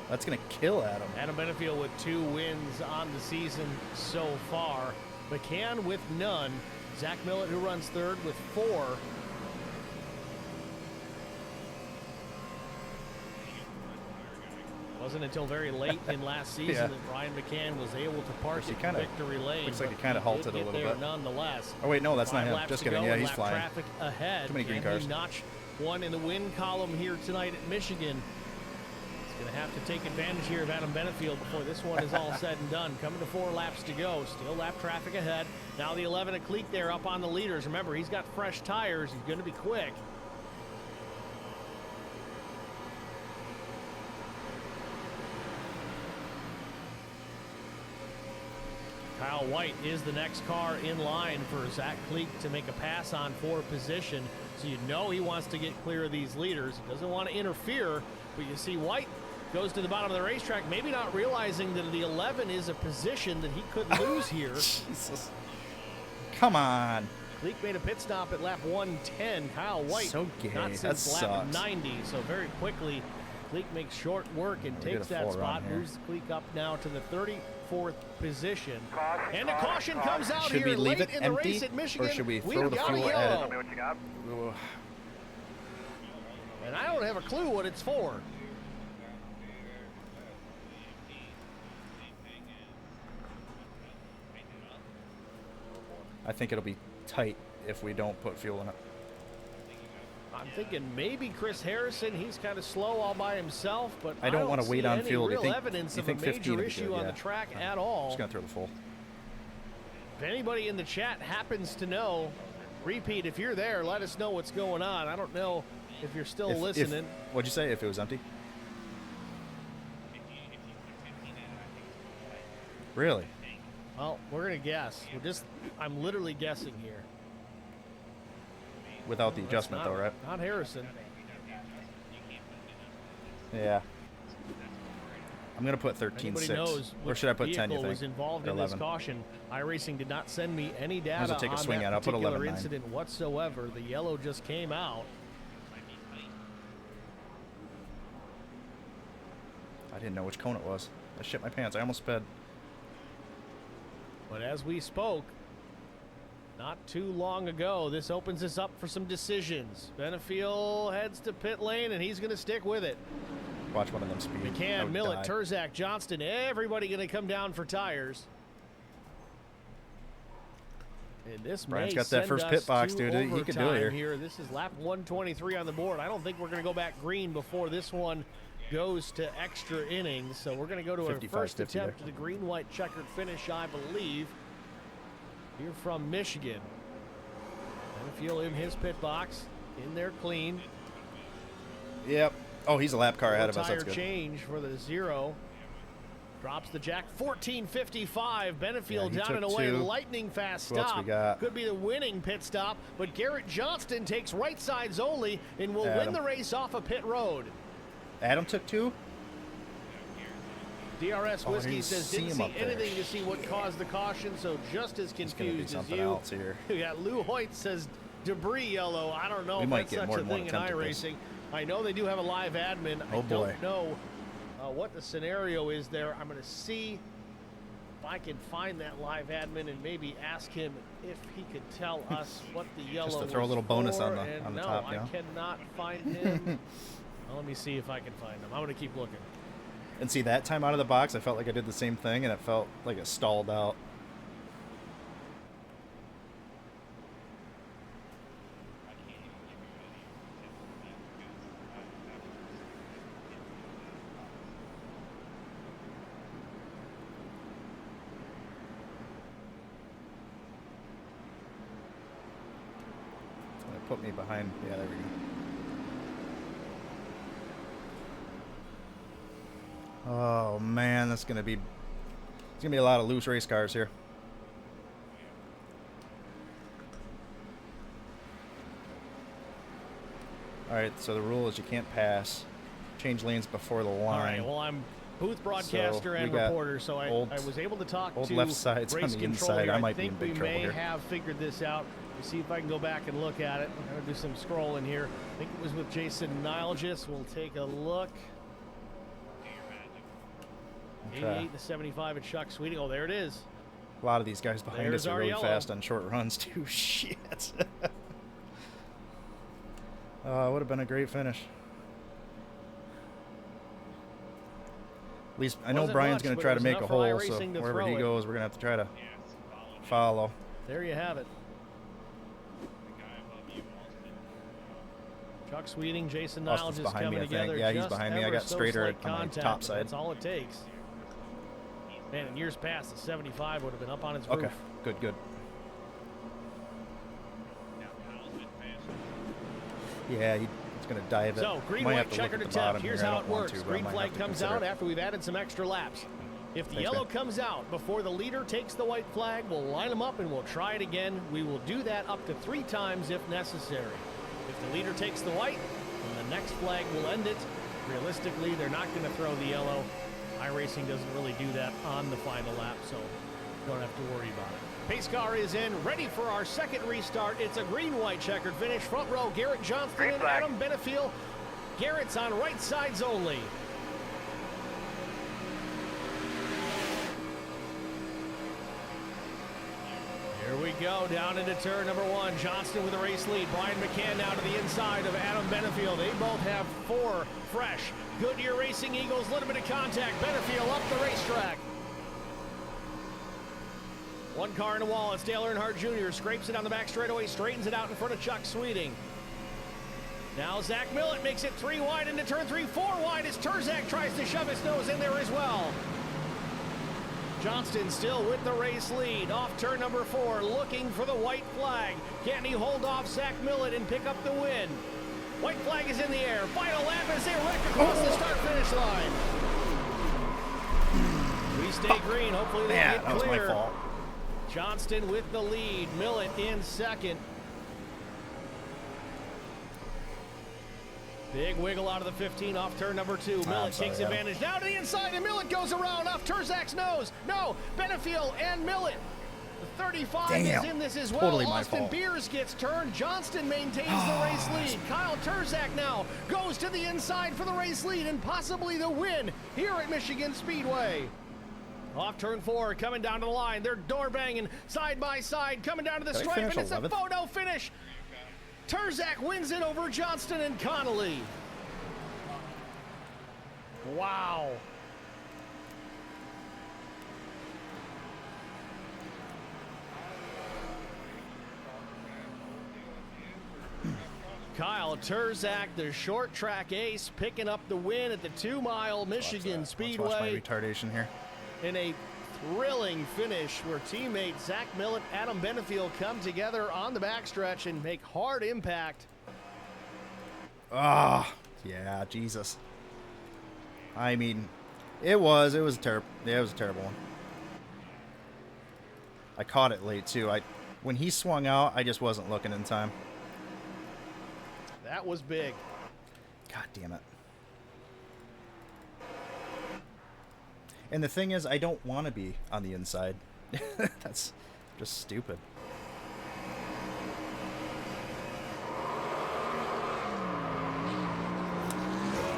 That's going to kill Adam. Adam Benefield with 2 wins on the season so far. McCann with none. Zach Millett, who runs 3rd, with 4. Wasn't until very late in last season that Brian McCann was able to park at victory lane. Looks like he kind of halted a little bit. Nonetheless. Oh, wait, no, that's not him. Just kidding. Yeah, he's flying. Traffic ahead. Too many green cars. He notch one in the win column here tonight at Michigan. He's going to have to take advantage here of Adam Benefield before this one is all said and done. Coming to 4 laps to go. Still lap traffic ahead. Now the 11 at Cleek there up on the leaders. Remember, he's got fresh tires. He's going to be quick. Kyle White is the next car in line for Zach Cleek to make a pass on for position. So you know he wants to get clear of these leaders. He doesn't want to interfere, but you see White goes to the bottom of the racetrack, maybe not realizing that the 11 is a position that he could lose here. Jesus. Come on. Cleek made a pit stop at lap 110. Kyle White, so gay. not since lap 90, so very quickly Cleek makes short work and takes that spot, moves Cleek up now to the 34th position. And a caution comes out here late in the race at Michigan. Or should we throw the fuel ahead? And I don't have a clue what it's for. I think it'll be tight if we don't put fuel in it. I'm thinking maybe Chris Harrison. He's kind of slow all by himself, but I don't want to wait on fuel. Real evidence of a major issue on the track at all. Just gonna throw the full. If anybody in the chat happens to know, repeat, if you're there, let us know what's going on. I don't know if you're still listening. What'd you say? If it was empty? Really? Well, we're going to guess. I'm literally guessing here. Without the adjustment, though, right? Not Harrison. Yeah. I'm going to put 13.6. Or should I put 10, you think? Was involved in this caution. iRacing did not send me any data take a on swing that at it. I'll put particular 11.9. incident whatsoever. The yellow just came out. I didn't know which cone it was. I shit my pants. I almost sped. But as we spoke, not too long ago, this opens us up for some decisions. Benefiel heads to pit lane, and he's going to stick with it. Watch one of them speed. McCann, Millett, Terzak, Johnston, everybody going to come down for tires. And this Brian's may got that send first us pit box, to dude. He could do it here. This is lap 123 on the board. I don't think we're going to go back green before this one goes to extra innings. So we're going to go to our first attempt at the green-white checkered finish, I believe. Here from Michigan. Benefiel in his pit box. In there clean. Yep. Oh, he's a lap car ahead of us. That's good. Tire change for the 0. Drops the jack. 14.55. Benefiel down and away. Lightning fast stop. Could be the winning pit stop. But Garrett Johnston takes right sides only and will win the race off of pit road. Adam took 2. DRS Whiskey says didn't see anything to see what caused the caution, so just as confused as you. We got Lou Hoyt says debris yellow. I don't know if that's such a thing in iRacing. I know they do have a live admin. I don't know what the scenario is there. I'm going to see if I can find that live admin and maybe ask him if he could tell us what the yellow was. Just to throw a little bonus on the top. No, I cannot find him. Well, let me see if I can find him. I'm going to keep looking. And see, that time out of the box, I felt like I did the same thing, and it felt like it stalled out. It's going to put me behind. Yeah, there we go. Oh man, that's gonna be a lot of loose race cars here. All right, so the rule is you can't pass, change lanes before the line. All right, well, I'm booth broadcaster and reporter, so I was able to talk to left sides race on the inside. I might be in big trouble here. We may have figured this out. We'll see if I can go back and look at it. I'm gonna do some scrolling here. I think it was with Jason Nilgis. We'll take a look. 88 to 75 at Chuck Sweeting. Oh, there it is. A lot of these guys behind us are really fast on short runs, too. Shit. Would have been a great finish. At least I know Brian's going to try to make a hole, so wherever he goes, we're going to have to try to follow. There you have it. Chuck Sweeting, Jason Niles is coming together. Yeah, he's behind me. I got straighter on my top side. That's all it takes. Man, in years past, the 75 would have been up on its roof. Okay, good, good. Yeah, he's going to dive it. So, green, white, checkered attempt. Here's how it works. Green flag comes out after we've added some extra laps. If the yellow comes out before the leader takes the white flag, we'll line them up and we'll try it again. We will do that up to 3 times if necessary. If the leader takes the white, then the next flag will end it. Realistically, they're not going to throw the yellow. iRacing doesn't really do that on the final lap, so don't have to worry about it. Pace car is in, ready for our second restart. It's a green-white checkered finish. Front row, Garrett Johnston and Adam Benefiel. Garrett's on right sides only. Here we go, down into turn number 1. Johnston with a race lead. Brian McCann now to the inside of Adam Benefiel. They both have 4 fresh Goodyear Racing Eagles. Little bit of contact. Benefiel up the racetrack. 1 car in a wall. It's Dale Earnhardt Jr. Scrapes it on the back straightaway. Straightens it out in front of Chuck Sweeting. Now Zach Millett makes it 3 wide into turn 3. 4 wide as Terzak tries to shove his nose in there as well. Johnston still with the race lead. Off turn number 4, looking for the white flag. Can he hold off Zach Millett and pick up the win? White flag is in the air. Final lap as they wreck across the start-finish line. We stay green. Hopefully they get clear. That was my fault. Johnston with the lead. Millett in second. Big wiggle out of the 15 off turn number 2. Millett takes advantage. Now to the inside, and Millett goes around off Terzak's nose. No, Benefiel and Millett. The 35 is in this as well. Totally Austin Beers gets turned. Johnston maintains the race lead. Kyle Terzak now goes to the inside for the race lead and possibly the win here at Michigan Speedway. Off turn 4, coming down to the line. They're door banging side by side, coming down to the stripe, and it's a photo finish. Terzak wins it over Johnston and Connolly. Wow. Kyle Terzak, the short track ace, picking up the win at the 2-mile Michigan Speedway. Let's watch my retardation here. In a thrilling finish where teammates Zach Millett, Adam Benefiel come together on the backstretch and make hard impact. Ah, yeah, Jesus. I mean, it was terrible. Yeah, it was a terrible one. I caught it late too. When he swung out, I just wasn't looking in time. That was big. God damn it. And the thing is, I don't want to be on the inside. That's just stupid.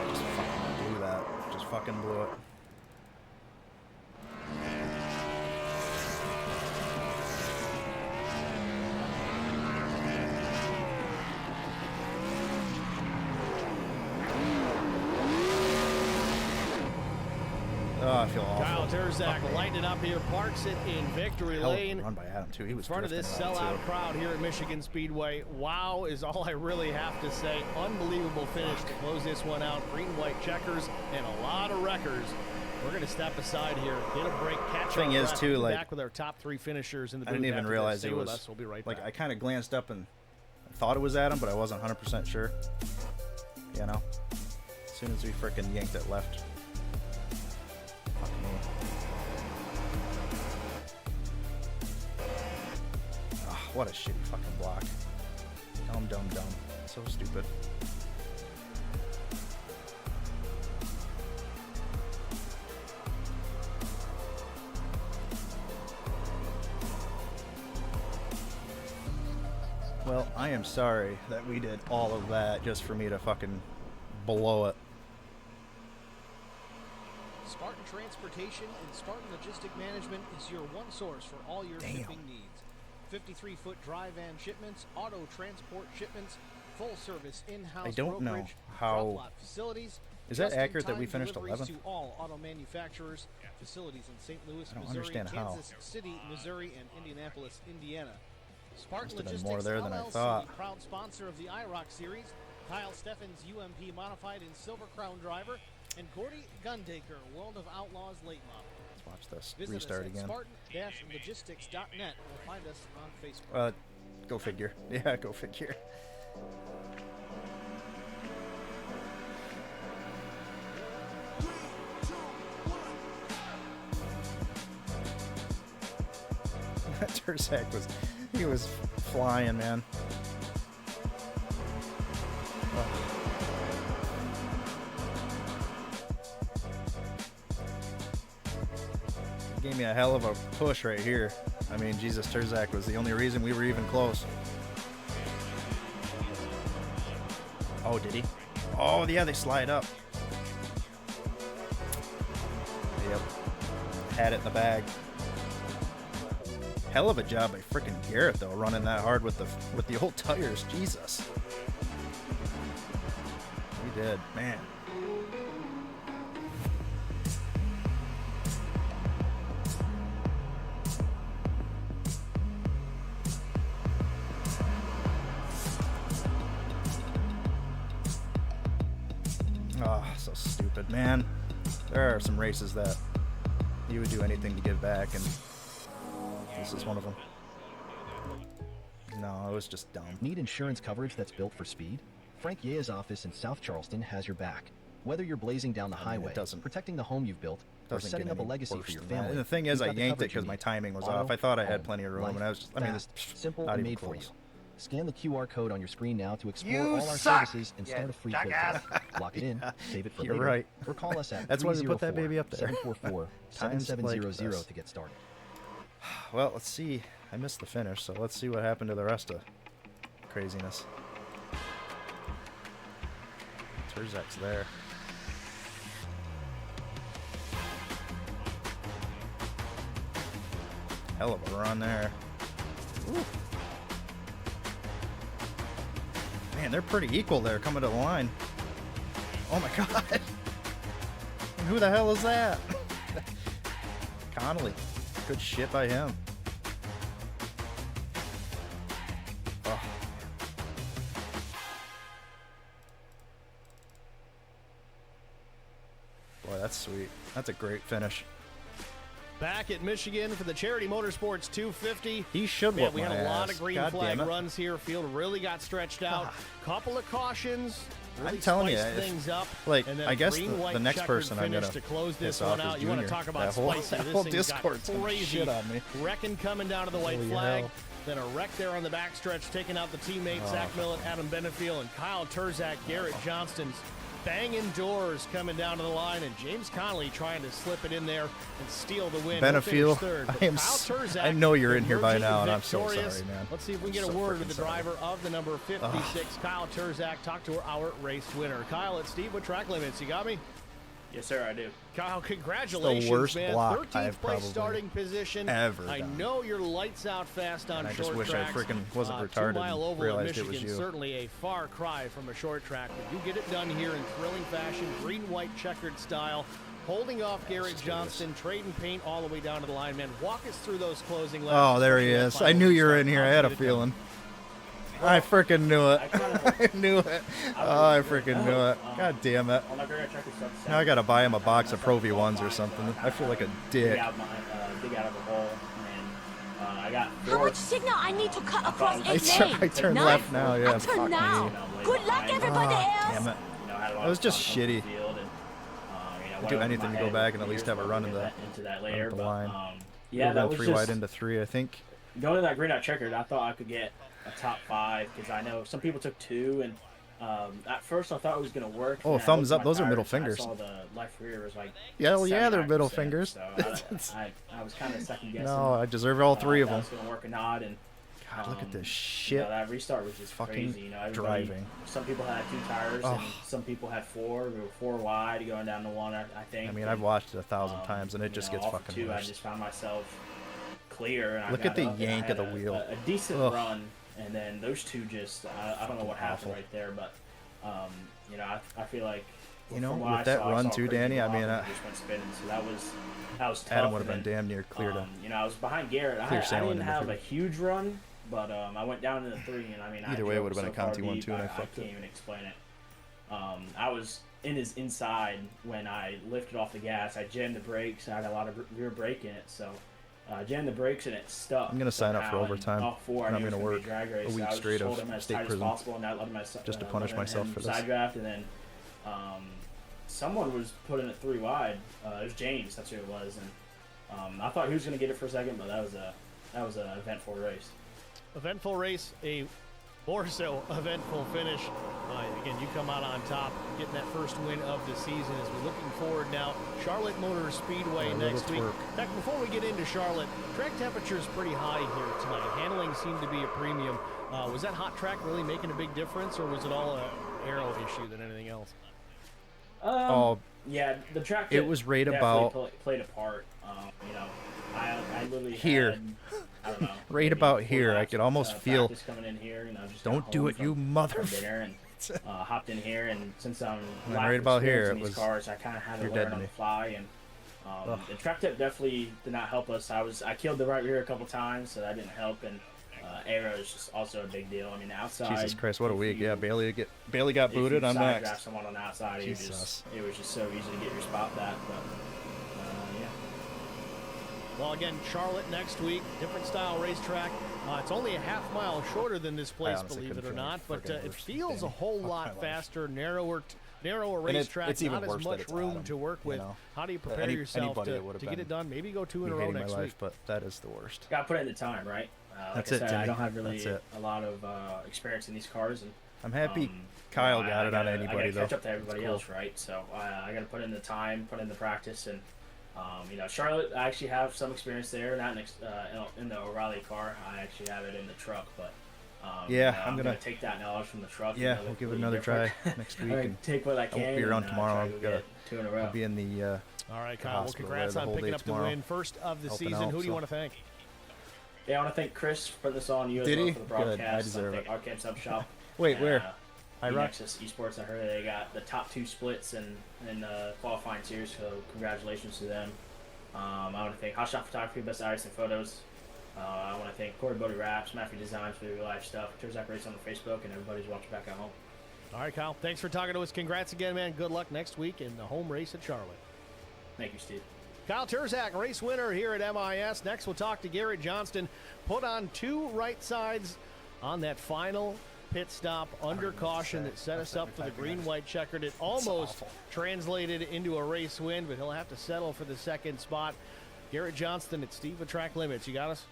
Just fucking blew that. Just fucking blew it. Oh, I feel awful. Kyle Terzak lighting it up here, parks it in victory lane. Run by Adam too. He was in front of this sellout crowd here at Michigan Speedway. Wow is all I really have to say. Unbelievable finish to close this one out. Green-white checkers and a lot of wreckers. We're going to step aside here, get a break, catch up. Thing is too, like, back with our top 3 finishers in the booth. I didn't even realize it was. Us. We'll be right like back. I kind of glanced up and thought it was Adam, but I wasn't 100% sure. You know, as soon as we frickin' yanked it left. Fuck me. Oh, what a shitty fucking block. Dumb. So stupid. Well, I am sorry that we did all of that just for me to fucking blow it. Spartan Transportation and Spartan Logistic Management is your one source for all your shipping needs. 53-foot dry van shipments, auto transport shipments, full service in-house I don't know brokerage, how. drop lot facilities. Is that accurate that we finished 11th? To all auto manufacturers, facilities in St. Louis, I don't Missouri, understand how. Kansas City, Missouri, and Indianapolis, Indiana. Spartan Must have been Logistics more there than I LLC, thought. proud sponsor of the IROC series. Kyle Steffens, UMP Modified and Silver Crown driver, and Gordy Gundaker, World of Outlaws late model. Let's watch this Visit restart us at again. Spartan-logistics.net or find us on Facebook. Go figure. Yeah, go figure. Terzak was flying, man. Gave me a hell of a push right here. I mean, Jesus, Terzak was the only reason we were even close. Oh, did he? Oh, yeah, they slide up. Yep. Had it in the bag. Hell of a job by frickin' Garrett, though, running that hard with the old tires. Jesus. He did, man. Oh, so stupid, man. There are some races that you would do anything to give back, and this is one of them. No, it was just dumb. Need insurance coverage that's built for speed? Frank Yea's office in South Charleston has your back. Whether you're blazing down the highway, protecting the home you've built, or setting up a legacy for your family. And the thing is, I yanked it because my timing was off. I thought I had plenty of room, and I was just, I mean, it's simple and made for you. Scan the QR code on your screen now to explore You all our suck, services and start a free jackass. quote today. Lock it in, save it for You're later, right. or call us at That's why we put that baby up there. 304-7700 to get started. Well, let's see. I missed the finish, so let's see what happened to the rest of craziness. Terzak's there. Hell of a run there. Ooh. Man, they're pretty equal there coming to the line. Oh my god. And who the hell is that? Connolly. Good shit by him. Oh. Boy, that's sweet. That's a great finish. Back at Michigan for the Charity Motorsports 250. He should Man, whoop we my had a lot ass. of green God flag damn it. runs here. Field really got stretched out. Couple of cautions. Really I'm telling you, spiced things up. like, and then I guess green, the next person I'm gonna to close this piss off one out. is You want to Junior. talk about That whole- spicy? that This whole thing Discord's got some crazy. shit on me. Wrecking coming down to the white Holy flag. hell. Then a wreck there on the backstretch, taking out the teammates Zach Millett, Adam Benefiel, and Kyle Terzak. Garrett Johnston's banging doors coming down to the line, and James Connolly trying to slip it in there and steal the win. Benefiel, Third, I know you're in here by now, and I'm so victorious. sorry, man. Let's see if we can get I'm a so word with the freaking sorry. driver of the number 56, Kyle Terzak. Talk to our race winner. Kyle, it's Steve with Track Limits. You got me? Yes, sir, I do. Kyle, congratulations, worst man. block 13th I've place probably starting position. ever I done. know you're lights out fast on And I short just wish I tracks. freaking wasn't retarded 2 Mile and Oval in realized it Michigan, was you. certainly a far cry from a short track, but you get it done here in thrilling fashion, green-white checkered style, holding off Garrett Johnston, trading paint all the way down to the line. Man, walk us through those closing laps. Oh, there he especially that is. I final knew you were start. in here. I How'd had you a get it done? feeling. I freaking knew it. I knew it. Oh, I freaking knew it. God damn it. On my Grand Track is Now I gotta buy him a box of Pro V1s or something. I feel like a dick. dig out of a hole, and I got How much signal I need to cut across 8 lanes? I turned None? left now, yeah. I turn Fuck now. me. Good luck, everybody else. Damn it. had a lot That was of just fun on the shitty. field, and, I'd do anything to go back and at least have a run in the, into that later, the but, line. yeah, that was 3 just wide into 3, I think. going to that green out checkered. I thought I could get a top 5 because I know some people took 2, and at first I thought it was gonna work. Oh, and I thumbs looked at up. my Those are middle tires, and fingers. I saw the left rear was like Yeah, well, yeah, they're middle 79%, fingers. So I was kind of second guessing. No, I deserve all 3 of if that them. was gonna work or not, and God, look at this you know, shit. that restart was just Fucking crazy. You know, everybody, driving. Some people had 2 tires, and some people had 4. We were 4 wide going down to 1. I think. I mean, I've watched it 1,000 times, and it you just know, gets off of fucking 2, I worse. just found myself clear. And Look I at the got up, and I yank had of the wheel. A decent Ugh. run, and then those 2 just I don't know what happened Awful. right there, but you know, I feel like You know, from what with I that saw, I run saw too, crazy Danny, I block, mean, and it just went spinning. So that was tough. Adam would have and been then, damn near clear to you know, I was behind Garrett. I sailing didn't in the have a field. huge run, but I went down to the 3, and I mean, Either I way, it drove would've been a so far Conti one, deep, too, and I I fucked can't it. even explain it. I was in his inside when I lifted off the gas. I jammed the brakes. I had a lot of rear brake in it, so jammed the brakes and it stuck. I'm gonna sign up for somehow, overtime, and all 4, and I I'm knew it gonna was gonna be work drag race, a so week I was straight just of holding him as state tight prison as possible, and not letting my just to punish myself for this. side draft, and then someone was putting it 3 wide. It was James. That's who it was, and I thought he was gonna get it for a second, but that was a eventful race. Eventful race, a more so eventful finish. Again, you come out on top, getting that first win of the season as we're looking forward now. Charlotte Motor Speedway A little next week. twerk. In fact, before we get into Charlotte, track temperature is pretty high here tonight. Handling seemed to be a premium. Was that hot track really making a big difference, or was it all a aero issue than anything else? Oh, Yeah, the track. It was right definitely about- played a part. You know, I literally Here. had, I don't know, Right maybe about 4 here, I laps could of, almost feel- practice coming in here, you know, just don't got do home it, you from motherfucker. dinner and hopped in here, and since I'm And lack right of about experience here, in it these was- cars, I kind of had to you're dead learn to on me. the fly, and Ugh. the track tip definitely did not help us. I killed the right rear a couple times, so that didn't help, and aero is just also a big deal. I mean, outside. Jesus Christ, what a if week. you- Yeah, Bailey got if you booted. I'm side draft next. someone on the outside, Jesus. it was just so easy to get your spot back. But yeah. Well, again, Charlotte next week, different style racetrack. It's only a half-mile shorter than this place, believe it or not, but it feels a whole lot faster, narrower racetrack, it's even not as much room to work with. How do you prepare yourself to get it done? Maybe go 2 in a row next week. But that is the worst. Got to put in the time, right? Like I said, I don't have really a lot of experience in these cars, and I'm happy Kyle got it on anybody, though. I got to catch up to everybody else, right? So I got to put in the time, put in the practice, and you know, Charlotte, I actually have some experience there, not in the O'Reilly car. I actually have it in the truck, but I'm gonna take that knowledge from the truck. Yeah, we'll give it another try next week. And take what I can. I won't be around tomorrow. I'll be in the. All right, Kyle. Well, congrats on picking up the win, first of the season. Who do you want to thank? Yeah, I want to thank Chris for this on you as well for the broadcast. Good. I deserve it. Arcade Sub Shop. Wait, where? IROC Esports. I heard they got the top 2 splits in the qualifying series, so congratulations to them. I want to thank Hot Shot Photography, Best Iris and Photos. I want to thank Corey Bodie Raps, Matthew Designs for your live stuff, Terzak Race on the Facebook, and everybody's watching back at home. All right, Kyle. Thanks for talking to us. Congrats again, man. Good luck next week in the home race at Charlotte. Thank you, Steve. Kyle Terzak, race winner here at MIS. Next, we'll talk to Garrett Johnston. Put on 2 right sides on that final pit stop under caution that set us up for the green-white checkered. It almost translated into a race win, but he'll have to settle for the second spot. Garrett Johnston at Steve with Track Limits. You got us?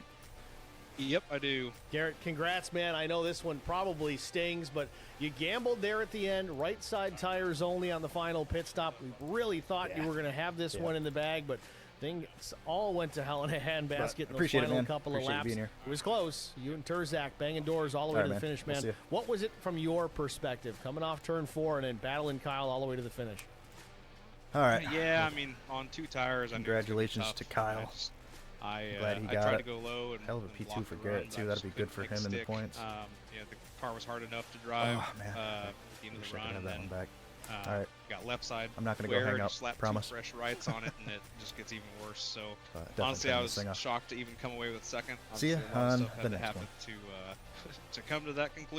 Yep, I do. Garrett, congrats, man. I know this one probably stings, but you gambled there at the end. Right side tires only on the final pit stop. We really thought you were going to have this one in the bag, but things all went to hell in a handbasket in the final couple of laps. It was close. You and Terzak banging doors all the way to the finish, man. What was it from your perspective, coming off turn 4 and then battling Kyle all the way to the finish? All right. Yeah, I mean, on 2 tires. Congratulations to Kyle. I'm glad he got tried it. to go low and hell of a P2 for Garrett too. That'd be good for him in the points. Yeah, the car was hard enough to drive. Oh man, at the end of the run, have that one back. All right, got left side. I'm not gonna go hang up. Promise. 2 fresh rights on it, and it just gets even worse. So honestly, I was shocked to even come away with second. See ya on the next one. To come to that conclusion.